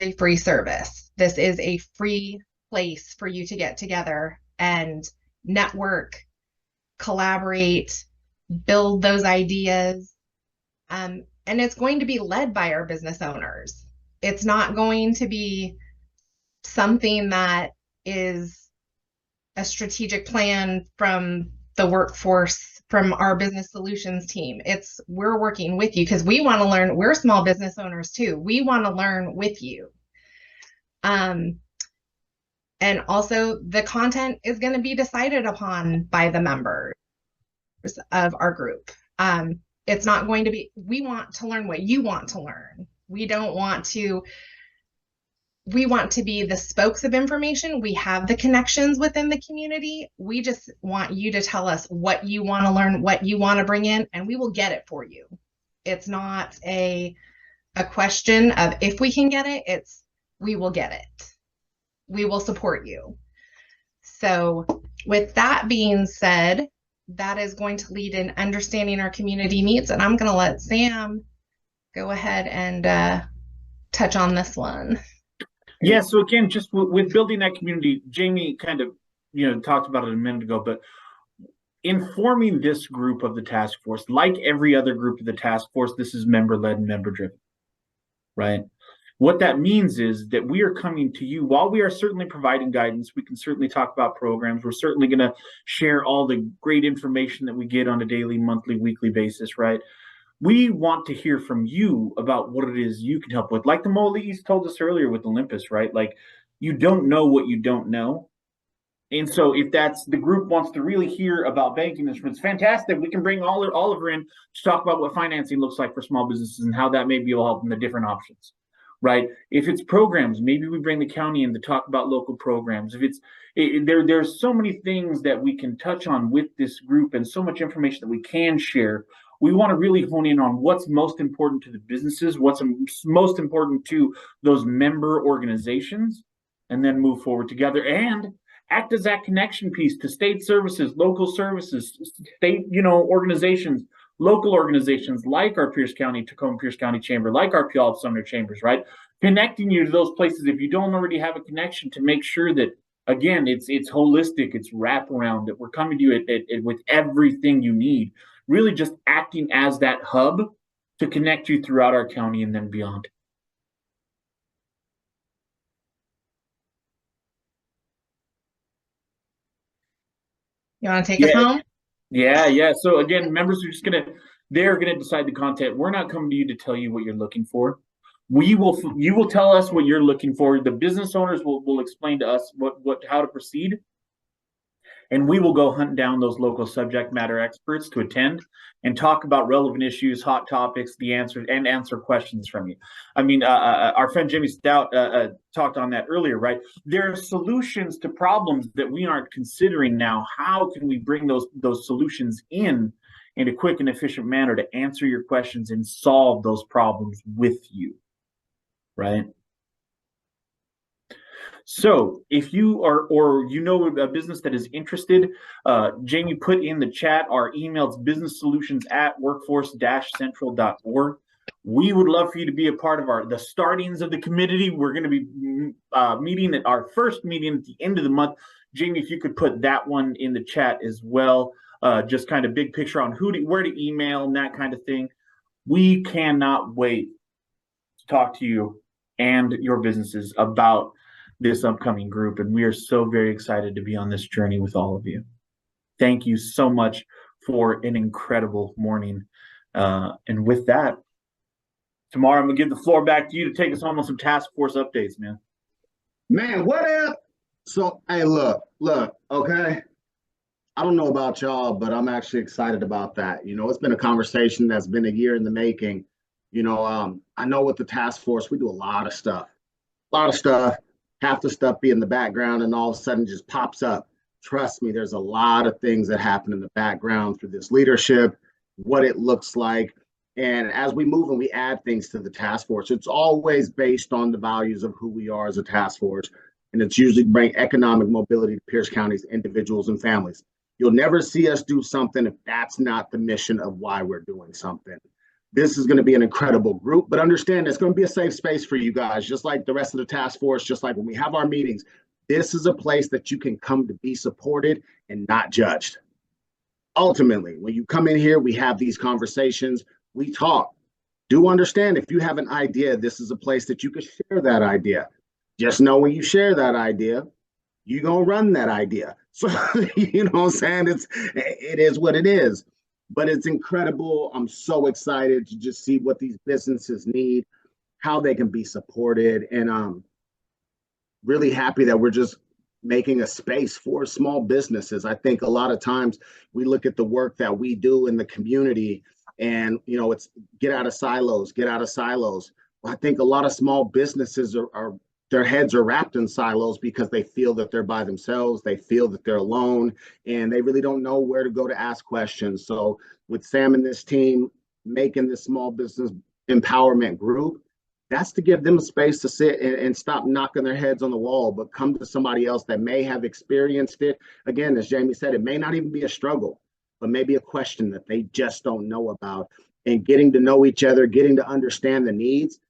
a free service. This is a free place for you to get together and network, collaborate, build those ideas. And it's going to be led by our business owners. It's not going to be something that is a strategic plan from the workforce, from our business solutions team. We're working with you because we want to learn. We're small business owners too. We want to learn with you. And also the content is going to be decided upon by the members of our group. It's not going to be, we want to learn what you want to learn. We want to be the spokes of information. We have the connections within the community. We just want you to tell us what you want to learn, what you want to bring in, and we will get it for you. It's not a question of if we can get it, it's we will get it. We will support you. So with that being said, that is going to lead in understanding our community needs. And I'm going to let Sam go ahead and touch on this one. Yeah, so again, just with building that community, Jamie kind of, talked about it a minute ago, but informing this group of the task force, like every other group of the task force, this is member-led and member-driven, right? What that means is that we are coming to you while we are certainly providing guidance. We can certainly talk about programs. We're certainly going to share all the great information that we get on a daily, monthly, weekly basis, right? We want to hear from you about what it is you can help with. Like the Molees told us earlier with Olympus, right? Like, you don't know what you don't know. And so if that's the group wants to really hear about banking instruments, fantastic. We can bring Oliver in to talk about what financing looks like for small businesses and how that maybe will help in the different options. Right? If it's programs, maybe we bring the county in to talk about local programs. If it's there's so many things that we can touch on with this group and so much information that we can share. We want to really hone in on what's most important to the businesses, what's most important to those member organizations, and then move forward together and act as that connection piece to state services, local services, state, organizations, local organizations like our Tacoma Pierce County Chamber, like our Puyallup Sumner Chambers, right? Connecting you to those places if you don't already have a connection to make sure that, again, it's holistic, it's wraparound, that we're coming to you with everything you need. Really just acting as that hub to connect you throughout our county and then beyond. You want to take us home? Yeah. So again, members are they're gonna decide the content. We're not coming to you to tell you what you're looking for. You will tell us what you're looking for. The business owners will explain to us how to proceed. And we will go hunt down those local subject matter experts to attend and talk about relevant issues, hot topics, answer questions from you. I mean, our friend Jimmy Stout talked on that earlier, right? There are solutions to problems that we aren't considering now. How can we bring those solutions in a quick and efficient manner to answer your questions and solve those problems with you, right? So if you are, or a business that is interested, Jamie put in the chat, our email is businesssolutions@workforce-central.org. We would love for you to be a part of the startings of the committee. We're going to be meeting at our first meeting at the end of the month. Jamie, if you could put that one in the chat as well, just kind of big picture on where to email and that kind of thing. We cannot wait to talk to you and your businesses about this upcoming group, and we are so very excited to be on this journey with all of you. Thank you so much for an incredible morning. And with that, tomorrow I'm gonna give the floor back to you to take us home on some task force updates, man. Man, what up? So, hey, look, okay. I don't know about y'all, but I'm actually excited about that. It's been a conversation that's been a year in the making. I know with the task force, we do a lot of stuff. Half the stuff be in the background and all of a sudden just pops up. Trust me, there's a lot of things that happen in the background through this leadership, what it looks like. And as we move and we add things to the task force, it's always based on the values of who we are as a task force. And it's usually bring economic mobility to Pierce County's individuals and families. You'll never see us do something if that's not the mission of why we're doing something. This is going to be an incredible group, but understand it's going to be a safe space for you guys, just like the rest of the task force, just like when we have our meetings. This is a place that you can come to be supported and not judged. Ultimately, when you come in here, we have these conversations, we talk. Do understand if you have an idea, this is a place that you can share that idea. Just know when you share that idea, you're going to run that idea. So, you know what I'm saying? It is what it is. But it's incredible. I'm so excited to just see what these businesses need, how they can be supported, and I'm really happy that we're just making a space for small businesses. I think a lot of times we look at the work that we do in the community and, it's get out of silos. Well, I think a lot of small businesses are their heads are wrapped in silos because they feel that they're by themselves. They feel that they're alone, and they really don't know where to go to ask questions. So with Sam and this team making this small business empowerment group, that's to give them a space to sit and stop knocking their heads on the wall, but come to somebody else that may have experienced it. Again, as Jamie said, it may not even be a struggle, but maybe a question that they just don't know about. And getting to know each other, getting to understand the needs,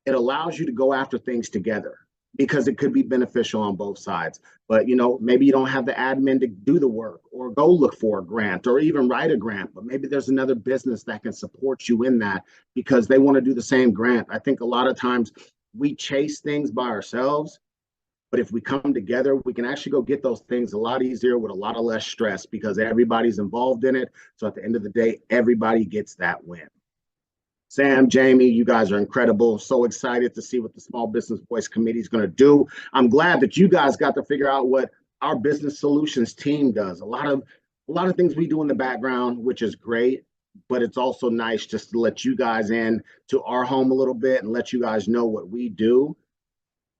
it allows you to go after things together. because it could be beneficial on both sides. But, you know, maybe you don't have the admin to do the work or go look for a grant or even write a grant, but maybe there's another business that can support you in that because they want to do the same grant. I think a lot of times we chase things by ourselves, but if we come together, we can actually go get those things a lot easier with a lot of less stress because everybody's involved in it. So at the end of the day, everybody gets that win. Sam, Jamie, you guys are incredible. So excited to see what the Small Business Voice Committee is going to do. I'm glad that you guys got to figure out what our business solutions team does. A lot of things we do in the background, which is great, but it's also nice just to let you guys in to our home a little bit and let you guys know what we do.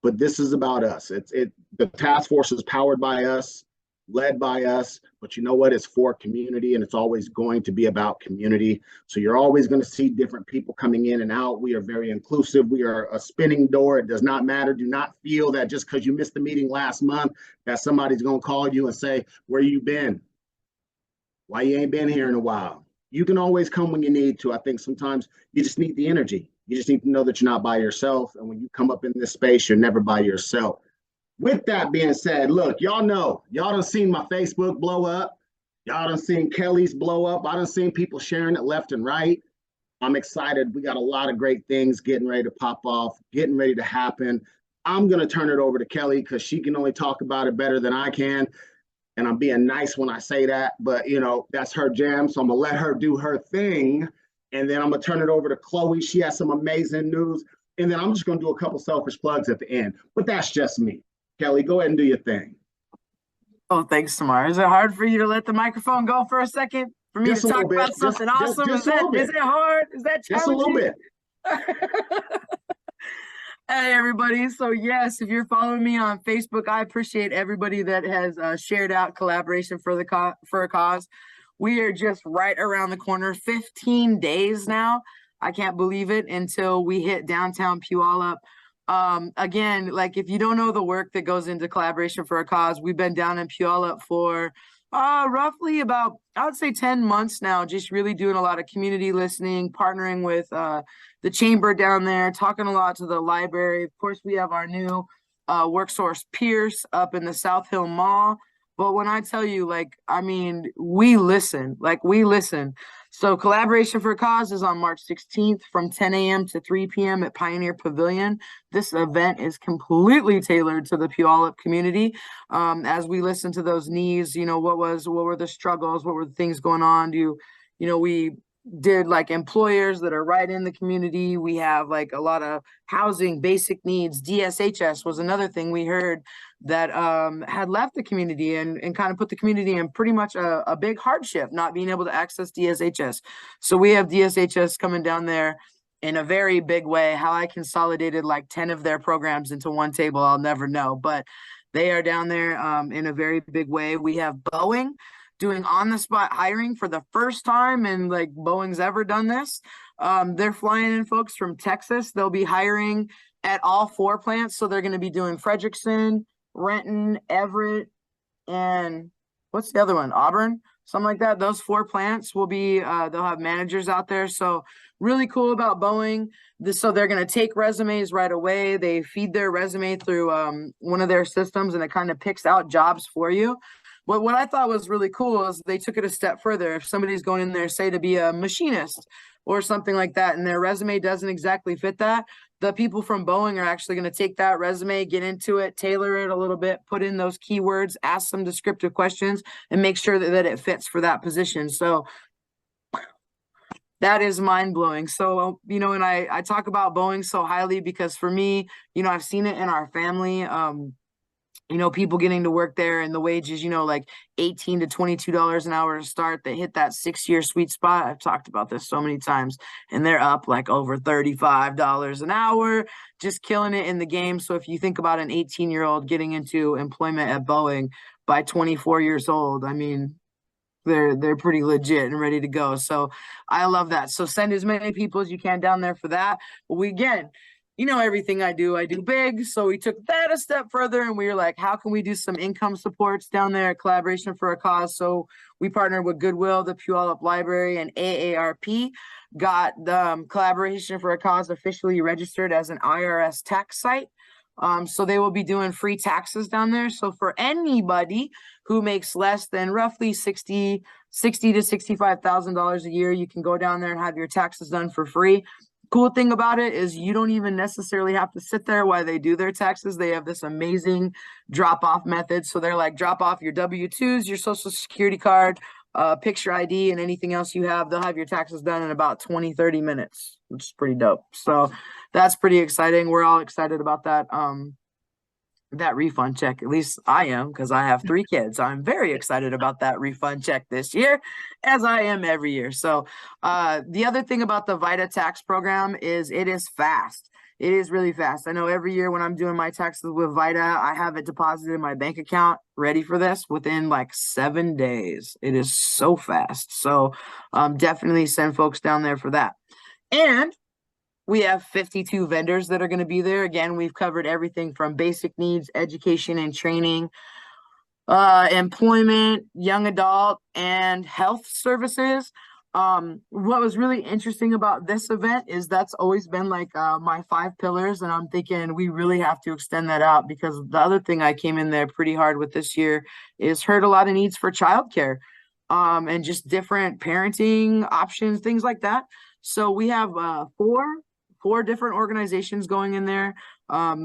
But this is about us. The task force is powered by us, led by us, but you know what? It's for community, and it's always going to be about community. So you're always going to see different people coming in and out. We are very inclusive. We are a spinning door. It does not matter. Do not feel that just because you missed the meeting last month that somebody's going to call you and say, where you been? Why you ain't been here in a while? You can always come when you need to. I think sometimes you just need the energy. You just need to know that you're not by yourself. And when you come up in this space, you're never by yourself. With that being said, look, y'all know, y'all done seen my Facebook blow up. Y'all done seen Kelly's blow up. I done seen people sharing it left and right. I'm excited. We got a lot of great things getting ready to pop off, getting ready to happen. I'm going to turn it over to Kelly because she can only talk about it better than I can. And I'm being nice when I say that, but you know, that's her jam. So I'm going to let her do her thing. And then I'm going to turn it over to Chloe. She has some amazing news. And then I'm just going to do a couple selfish plugs at the end, but that's just me. Kelly, go ahead and do your thing. Oh, thanks, Tamar. Is it hard for you to let the microphone go for a second? For me Just to a talk little bit. about something Just awesome? a Is it hard? Is that challenging? Just a little bit. Hey, everybody. So, yes, if you're following me on Facebook, I appreciate everybody that has shared out collaboration for a cause. We are just right around the corner, 15 days now. I can't believe it until we hit downtown Puyallup. Again, like if you don't know the work that goes into collaboration for a cause, we've been down in Puyallup for roughly about, I would say 10 months now, just really doing a lot of community listening, partnering with the chamber down there, talking a lot to the library. Of course, we have our new WorkSource Pierce up in the South Hill Mall. But when I tell you, like, I mean, we listen. So Collaboration for a Cause is on March 16th from 10 a.m. to 3 p.m. at Pioneer Pavilion. This event is completely tailored to the Puyallup community. As we listen to those needs, you know, what were the struggles? What were the things going on? We did like employers that are right in the community. We have like a lot of housing, basic needs. DSHS was another thing we heard that had left the community and kind of put the community in pretty much a big hardship, not being able to access DSHS. So we have DSHS coming down there in a very big way. How I consolidated like 10 of their programs into one table, I'll never know, but they are down there in a very big way. We have Boeing doing on-the-spot hiring for the first time, and like Boeing's ever done this. They're flying in folks from Texas. They'll be hiring at all 4 plants. So they're going to be doing Frederickson, Renton, Everett, and what's the other one? Auburn, something like that. Those 4 plants will be, they'll have managers out there. So really cool about Boeing. So they're going to take resumes right away. They feed their resume through one of their systems, and it kind of picks out jobs for you. But what I thought was really cool is they took it a step further. If somebody's going in there, say, to be a machinist or something like that, and their resume doesn't exactly fit that, the people from Boeing are actually going to take that resume, get into it, tailor it a little bit, put in those keywords, ask some descriptive questions, and make sure that it fits for that position. So that is mind-blowing. So, you know, and I talk about Boeing so highly because for me, you know, I've seen it in our family. You know, people getting to work there and the wages, you know, like $18 to $22 an hour to start. They hit that 6-year sweet spot. I've talked about this so many times, and they're up like over $35 an hour, just killing it in the game. So if you think about an 18-year-old getting into employment at Boeing by 24 years old, I mean, they're pretty legit and ready to go. So I love that. So send as many people as you can down there for that. But you know, everything I do big. So we took that a step further, and we were like, how can we do some income supports down there at Collaboration for a Cause? So we partnered with Goodwill, the Puyallup Library, and AARP, got the Collaboration for a Cause officially registered as an IRS tax site. So they will be doing free taxes down there. So for anybody who makes less than roughly $60,000 to $65,000 a year, you can go down there and have your taxes done for free. Cool thing about it is you don't even necessarily have to sit there while they do their taxes. They have this amazing drop-off method. So they're like, drop off your W-2s, your social security card, picture ID, and anything else you have. They'll have your taxes done in about 20, 30 minutes, which is pretty dope. So that's pretty exciting. We're all excited about that. That refund check. At least I am, because I have 3 kids. I'm very excited about that refund check this year, as I am every year. So the other thing about the VITA tax program is it is fast. It is really fast. I know every year when I'm doing my taxes with VITA, I have it deposited in my bank account ready for this within like 7 days. It is so fast. So definitely send folks down there for that. And we have 52 vendors that are going to be there. Again, we've covered everything from basic needs, education and training, employment, young adult, and health services. What was really interesting about this event is that's always been like my 5 pillars. And I'm thinking we really have to extend that out, because the other thing I came in there pretty hard with this year is heard a lot of needs for childcare, and just different parenting options, things like that. So we have four different organizations going in there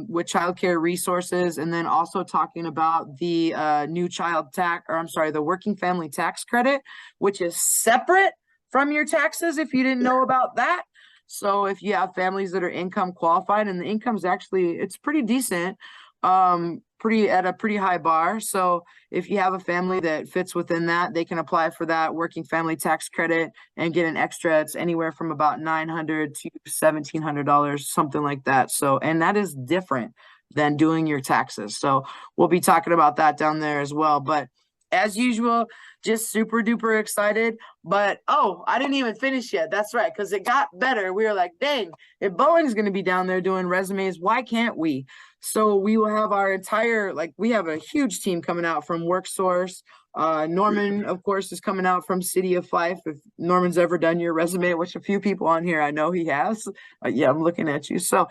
with childcare resources, and then also talking about the new child tax, or I'm sorry, the working family tax credit, which is separate from your taxes if you didn't know about that. So if you have families that are income qualified, and the income's actually, it's pretty decent, at a pretty high bar. So if you have a family that fits within that, they can apply for that working family tax credit and get an extra. It's anywhere from about $900 to $1,700, something like that. So, and that is different than doing your taxes. So we'll be talking about that down there as well. But as usual, just super duper excited. But oh, I didn't even finish yet. That's right, because it got better. We were like, dang, if Boeing's going to be down there doing resumes, why can't we? So we will have our entire, we have a huge team coming out from WorkSource. Norman, of course, is coming out from City of Fife. If Norman's ever done your resume, which a few people on here I know he has. Yeah, I'm looking at you. So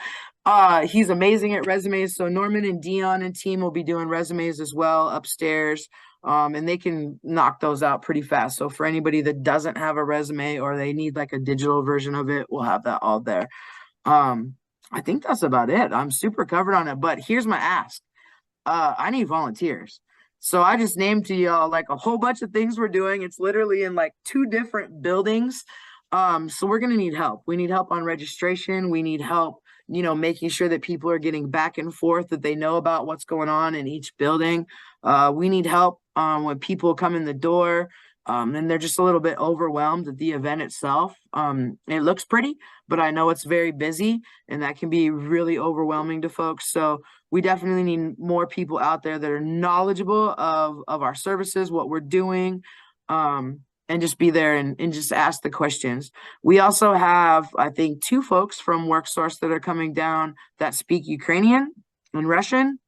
he's amazing at resumes. So Norman and Dion and team will be doing resumes as well upstairs. And they can knock those out pretty fast. So for anybody that doesn't have a resume, or they need like a digital version of it, we'll have that all there. I think that's about it. I'm super covered on it, but here's my ask. I need volunteers. So I just named to y'all like a whole bunch of things we're doing. It's literally in like 2 different buildings. So we're going to need help. We need help on registration. We need help, making sure that people are getting back and forth, that they know about what's going on in each building. We need help when people come in the door, and they're just a little bit overwhelmed at the event itself. It looks pretty, but I know it's very busy, and that can be really overwhelming to folks. So we definitely need more people out there that are knowledgeable of our services, what we're doing, and just be there and just ask the questions. We also have, I think, 2 folks from WorkSource that are coming down that speak Ukrainian and Russian,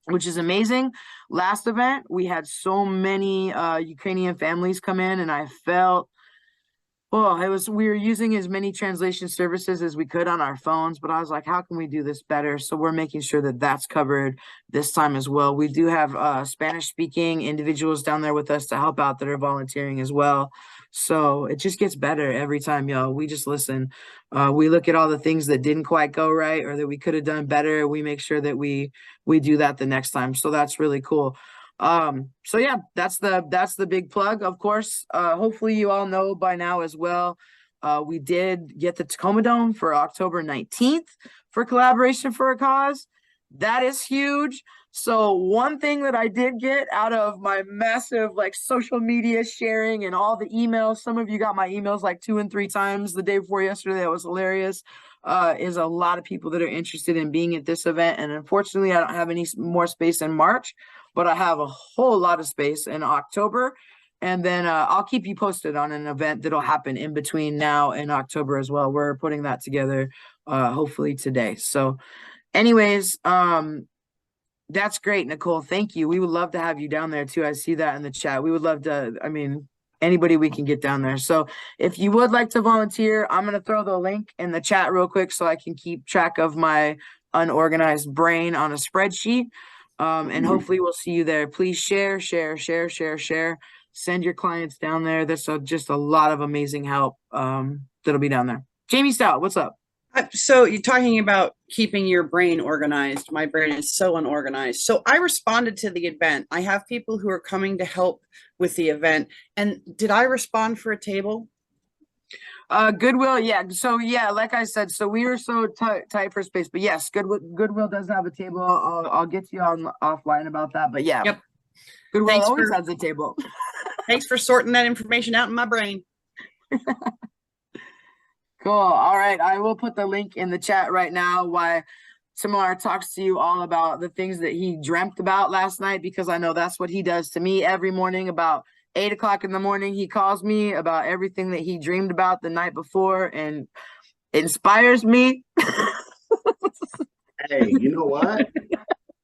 which is amazing. Last event, we had so many Ukrainian families come in, and I felt, we were using as many translation services as we could on our phones, but I was like, how can we do this better? So we're making sure that that's covered this time as well. We do have Spanish speaking individuals down there with us to help out that are volunteering as well. So it just gets better every time, y'all. We just listen. We look at all the things that didn't quite go right, or that we could have done better. We make sure that we do that the next time. So that's really cool. So yeah, that's the big plug. Of course, hopefully you all know by now as well, we did get the Tacoma Dome for October 19th for Collaboration for a Cause. That is huge. So one thing that I did get out of my massive social media sharing and all the emails, some of you got my emails like 2 and 3 times the day before yesterday. That was hilarious. Is a lot of people that are interested in being at this event. And unfortunately, I don't have any more space in March, but I have a whole lot of space in October. And then I'll keep you posted on an event that'll happen in between now and October as well. We're putting that together hopefully today. So anyways, that's great, Nicole. Thank you. We would love to have you down there too. I see that in the chat. We would love to, anybody we can get down there. So if you would like to volunteer, I'm going to throw the link in the chat real quick so I can keep track of my unorganized brain on a spreadsheet. And hopefully we'll see you there. Please share. Send your clients down there. There's just a lot of amazing help that'll be down there. Jamie Stout, what's up? So you're talking about keeping your brain organized. My brain is so unorganized. So I responded to the event. I have people who are coming to help with the event. And did I respond for a table? Goodwill, yeah. So yeah, like I said, so we were so tight for space, but yes, Goodwill does have a table. I'll get you on offline about that. But yeah, yep. Goodwill always has a table. Thanks for sorting that information out in my brain. Cool. All right. I will put the link in the chat right now while Tamar talks to you all about the things that he dreamt about last night, because I know that's what he does to me every morning. About 8 o'clock in the morning, he calls me about everything that he dreamed about the night before and inspires me. Hey, you know what?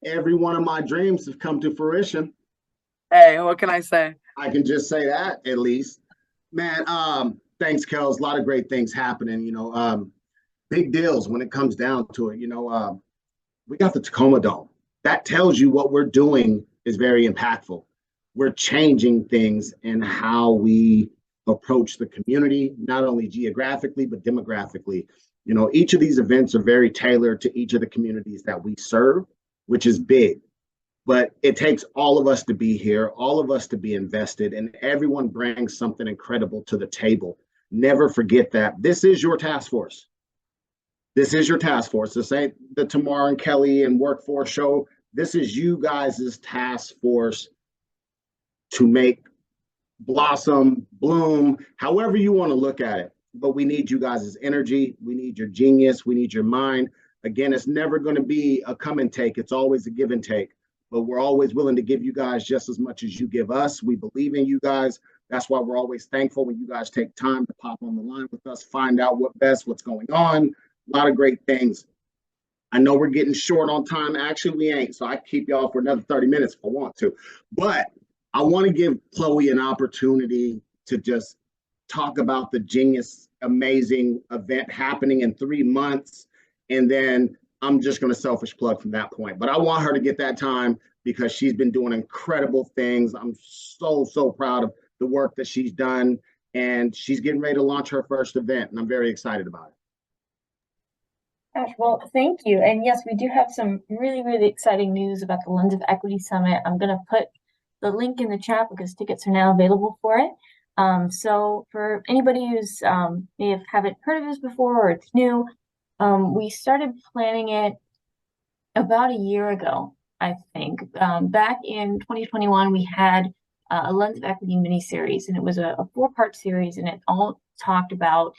Every one of my dreams have come to fruition. Hey, what can I say? I can just say that, at least. Man, thanks, Kels. A lot of great things happening, big deals when it comes down to it. We got the Tacoma Dome. That tells you what we're doing is very impactful. We're changing things in how we approach the community, not only geographically, but demographically. Each of these events are very tailored to each of the communities that we serve, which is big. But it takes all of us to be here, all of us to be invested, and everyone brings something incredible to the table. Never forget that. This is your task force. This is your task force. This ain't the Tamar and Kelly and Workforce show. This is you guys' task force to make blossom, bloom, however you want to look at it. But we need you guys' energy. We need your genius. We need your mind. Again, it's never going to be a come and take. It's always a give and take. But we're always willing to give you guys just as much as you give us. We believe in you guys. That's why we're always thankful when you guys take time to pop on the line with us, find out what's going on. A lot of great things. I know we're getting short on time. Actually, we ain't. So I can keep y'all for another 30 minutes if I want to. But I want to give Chloe an opportunity to just talk about the genius, amazing event happening in 3 months. And then I'm just going to selfish plug from that point. But I want her to get that time because she's been doing incredible things. I'm so proud of the work that she's done. And she's getting ready to launch her first event. And I'm very excited about it. Gosh, well, thank you. And yes, we do have some really exciting news about the Lens of Equity Summit. I'm going to put the link in the chat because tickets are now available for it. So for anybody who's haven't heard of this before or it's new, we started planning it about a year ago, I think. Back in 2021, we had a Lens of Equity mini-series, and it was a 4-part series, and it all talked about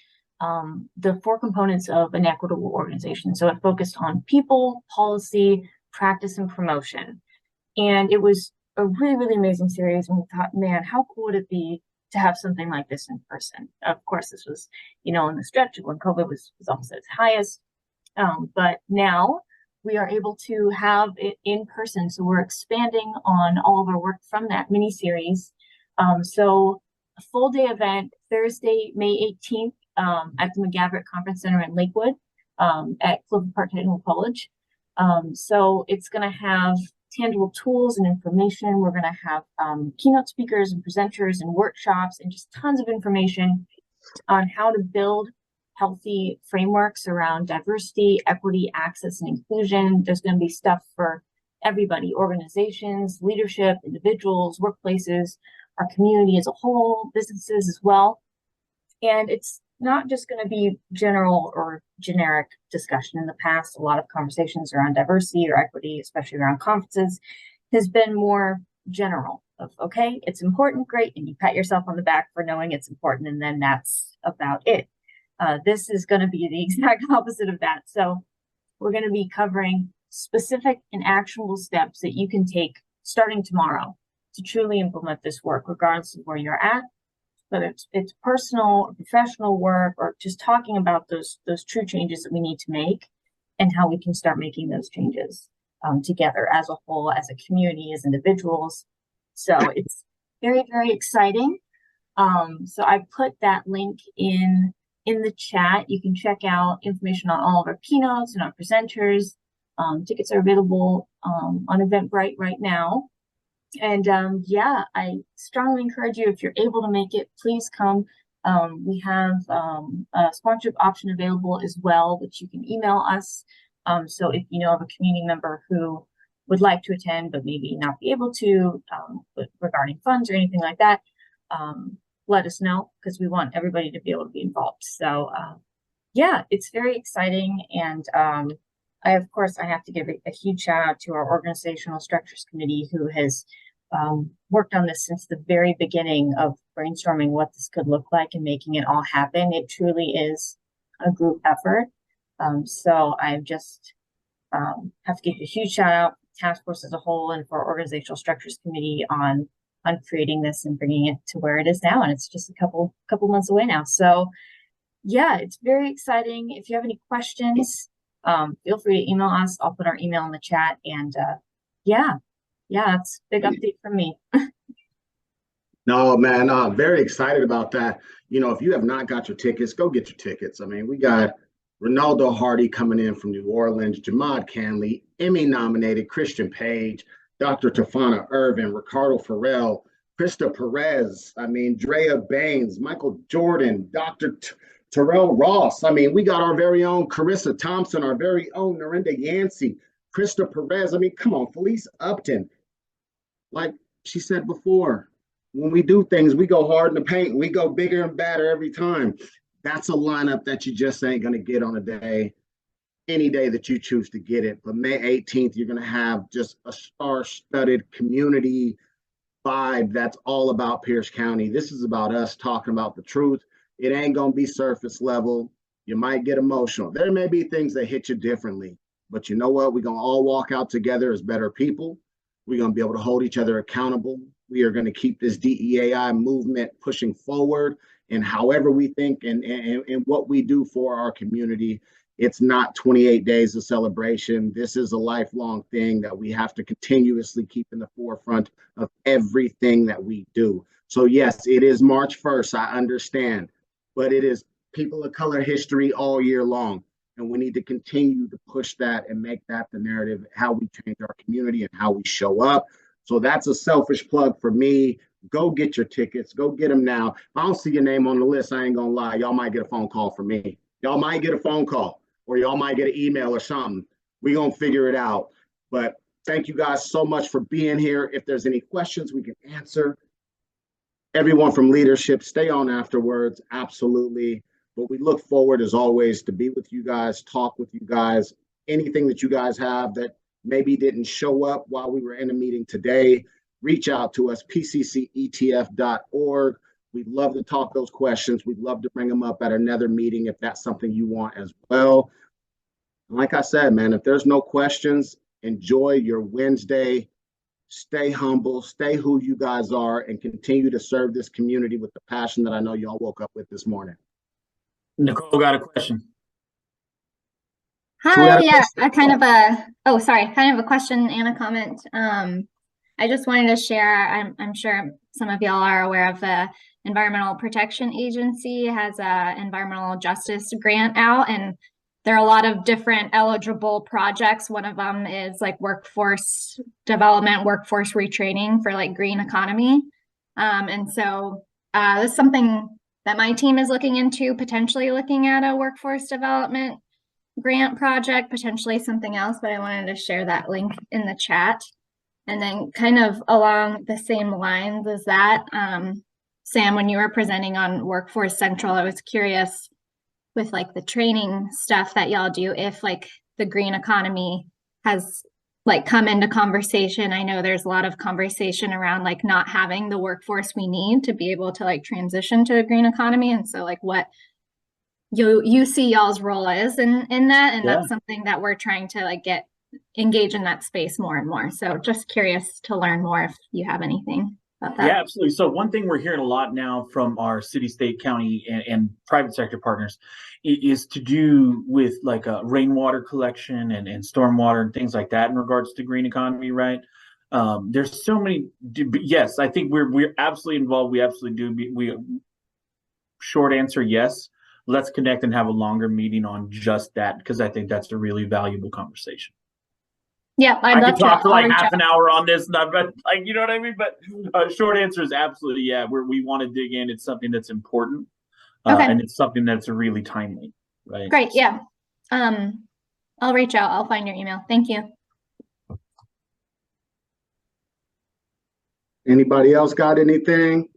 the 4 components of an equitable organization. So it focused on people, policy, practice, and promotion. And it was a really amazing series. And we thought, man, how cool would it be to have something like this in person? Of course, this was, in the stretch when COVID was almost at its highest. But now we are able to have it in person. So we're expanding on all of our work from that mini series. So a full day event, Thursday, May 18th, at the McGaverick Conference Center in Lakewood, at Clover Park Technical College. So it's going to have tangible tools and information. We're going to have keynote speakers and presenters and workshops and just tons of information on how to build healthy frameworks around diversity, equity, access, and inclusion. There's going to be stuff for everybody, organizations, leadership, individuals, workplaces, our community as a whole, businesses as well. And it's not just going to be general or generic discussion. In the past, a lot of conversations around diversity or equity, especially around conferences, has been more general of, okay, it's important, great, and you pat yourself on the back for knowing it's important, and then that's about it. This is going to be the exact opposite of that. So we're going to be covering specific and actionable steps that you can take starting tomorrow to truly implement this work, regardless of where you're at, whether it's personal or professional work, or just talking about those true changes that we need to make and how we can start making those changes together as a whole, as a community, as individuals. So it's very exciting. So I put that link in the chat. You can check out information on all of our keynotes and our presenters. Tickets are available on Eventbrite right now. And yeah, I strongly encourage you, if you're able to make it, please come. We have a sponsorship option available as well, which you can email us. So if you know of a community member who would like to attend but maybe not be able to, regarding funds or anything like that, let us know, because we want everybody to be able to be involved. So yeah, it's very exciting. And of course, I have to give a huge shout out to our organizational structures committee, who has worked on this since the very beginning of brainstorming what this could look like and making it all happen. It truly is a group effort. So I just have to give a huge shout out to the task force as a whole and for our organizational structures committee on creating this and bringing it to where it is now. And it's just a couple months away now. So yeah, it's very exciting. If you have any questions, feel free to email us. I'll put our email in the chat. And yeah, it's a big update from me. No, man, I'm very excited about that. You know, if you have not got your tickets, go get your tickets. I mean, we got Ronaldo Hardy coming in from New Orleans, Jamad Canley, Emmy-nominated Christian Page, Dr. Tafana Irvin, Ricardo Farrell, Krista Perez, I mean, Drea Baines, Michael Jordan, Dr. Terrell Ross. I mean, we got our very own Carissa Thompson, our very own Narinda Yancey, Krista Perez. I mean, come on, Felice Upton. Like she said before, when we do things, we go hard in the paint. We go bigger and badder every time. That's a lineup that you just ain't going to get on a day, any day that you choose to get it. But May 18th, you're going to have just a star-studded community vibe that's all about Pierce County. This is about us talking about the truth. It ain't going to be surface level. You might get emotional. There may be things that hit you differently, but you know what? We're going to all walk out together as better people. We're going to be able to hold each other accountable. We are going to keep this DEAI movement pushing forward, and however we think and what we do for our community. It's not 28 days of celebration. This is a lifelong thing that we have to continuously keep in the forefront of everything that we do. So yes, it is March 1st, I understand, but it is people of color history all year long. And we need to continue to push that and make that the narrative, how we change our community and how we show up. So that's a selfish plug for me. Go get your tickets. Go get them now. If I don't see your name on the list, I ain't gonna lie. Y'all might get a phone call from me. Y'all might get a phone call, or y'all might get an email or something. We gonna figure it out. But thank you guys so much for being here. If there's any questions, we can answer. Everyone from leadership, stay on afterwards. Absolutely. But we look forward, as always, to be with you guys, talk with you guys. Anything that you guys have that maybe didn't show up while we were in a meeting today, reach out to us, pccetf.org. We'd love to talk those questions. We'd love to bring them up at another meeting if that's something you want as well. Like I said, man, if there's no questions, enjoy your Wednesday. Stay humble, stay who you guys are, and continue to serve this community with the passion that I know y'all woke up with this morning. Nicole got a question. Hi, yeah, kind of a question and a comment. I just wanted to share, I'm sure some of y'all are aware of the Environmental Protection Agency has a environmental justice grant out, and there are a lot of different eligible projects. One of them is like workforce development, workforce retraining for like green economy. And so this is something that my team is looking into, potentially looking at a workforce development grant project, potentially something else, but I wanted to share that link in the chat. And then kind of along the same lines as that, Sam, when you were presenting on Workforce Central, I was curious with like the training stuff that y'all do, if like the green economy has like come into conversation. I know there's a lot of conversation around like not having the workforce we need to be able to like transition to a green economy. And so like what you see y'all's role is in that, and that's something that we're trying to like engage in that space more and more. So just curious to learn more if you have anything about that. Yeah, absolutely. So one thing we're hearing a lot now from our city, state, county, and private sector partners is to do with like rainwater collection and stormwater and things like that in regards to green economy, right? There's so many. Yes, I think we're absolutely involved. We absolutely do. We short answer, yes. Let's connect and have a longer meeting on just that, because I think that's a really valuable conversation. Yeah, I I'd could love to. talk for I'll like reach half out. an hour on this, and you know what I mean? But short answer is absolutely, yeah. We want to dig in. It's something that's important, Okay. and it's something that's really timely, right? Great. Yeah. I'll reach out. I'll find your email. Thank you. Anybody else got anything?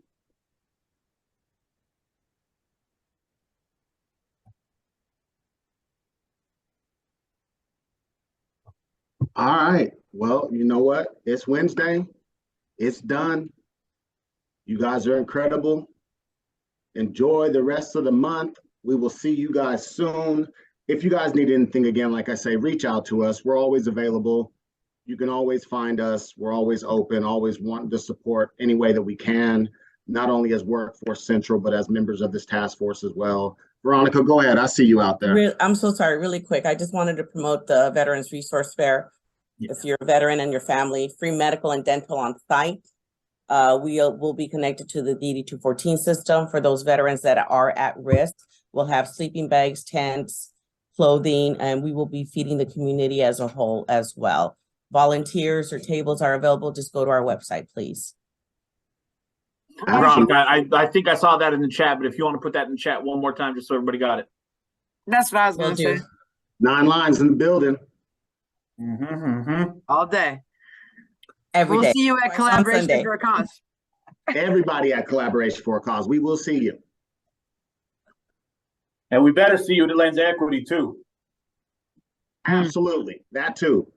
All right. Well, you know what? It's Wednesday. It's done. You guys are incredible. Enjoy the rest of the month. We will see you guys soon. If you guys need anything, again, like I say, reach out to us. We're always available. You can always find us. We're always open, always wanting to support any way that we can, not only as Workforce Central, but as members of this task force as well. Veronica, go ahead. I see you out there. I'm so sorry, really quick. I just wanted to promote the Veterans Resource Fair. If you're a veteran and your family, free medical and dental on site. We'll be connected to the DD 214 system for those veterans that are at risk. We'll have sleeping bags, tents, clothing, and we will be feeding the community as a whole as well. Volunteers or tables are available. Just go to our website, please. Veronica, I think I saw that in the chat, but if you want to put that in the chat one more time, just so everybody got it. That's what I was Will gonna do. say. 9 lines in the building. All day. Every We'll day. see you at Twice on Collaboration Sunday. for a Cause. Everybody at Collaboration for a Cause. We will see you. And we better see you at Lens Equity too. Absolutely. That too.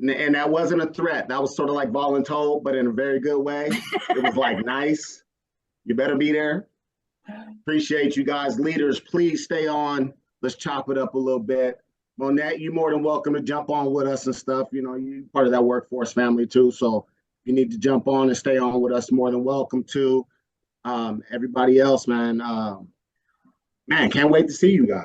And that wasn't a threat. That was sort of like voluntold, but in a very good way. It was like, nice. You better be there. Appreciate you guys. Leaders, please stay on. Let's chop it up a little bit. Monette, you're more than welcome to jump on with us and stuff. You know, you're part of that workforce family too. So if you need to jump on and stay on with us, more than welcome to. Everybody else, man, can't wait to see you guys.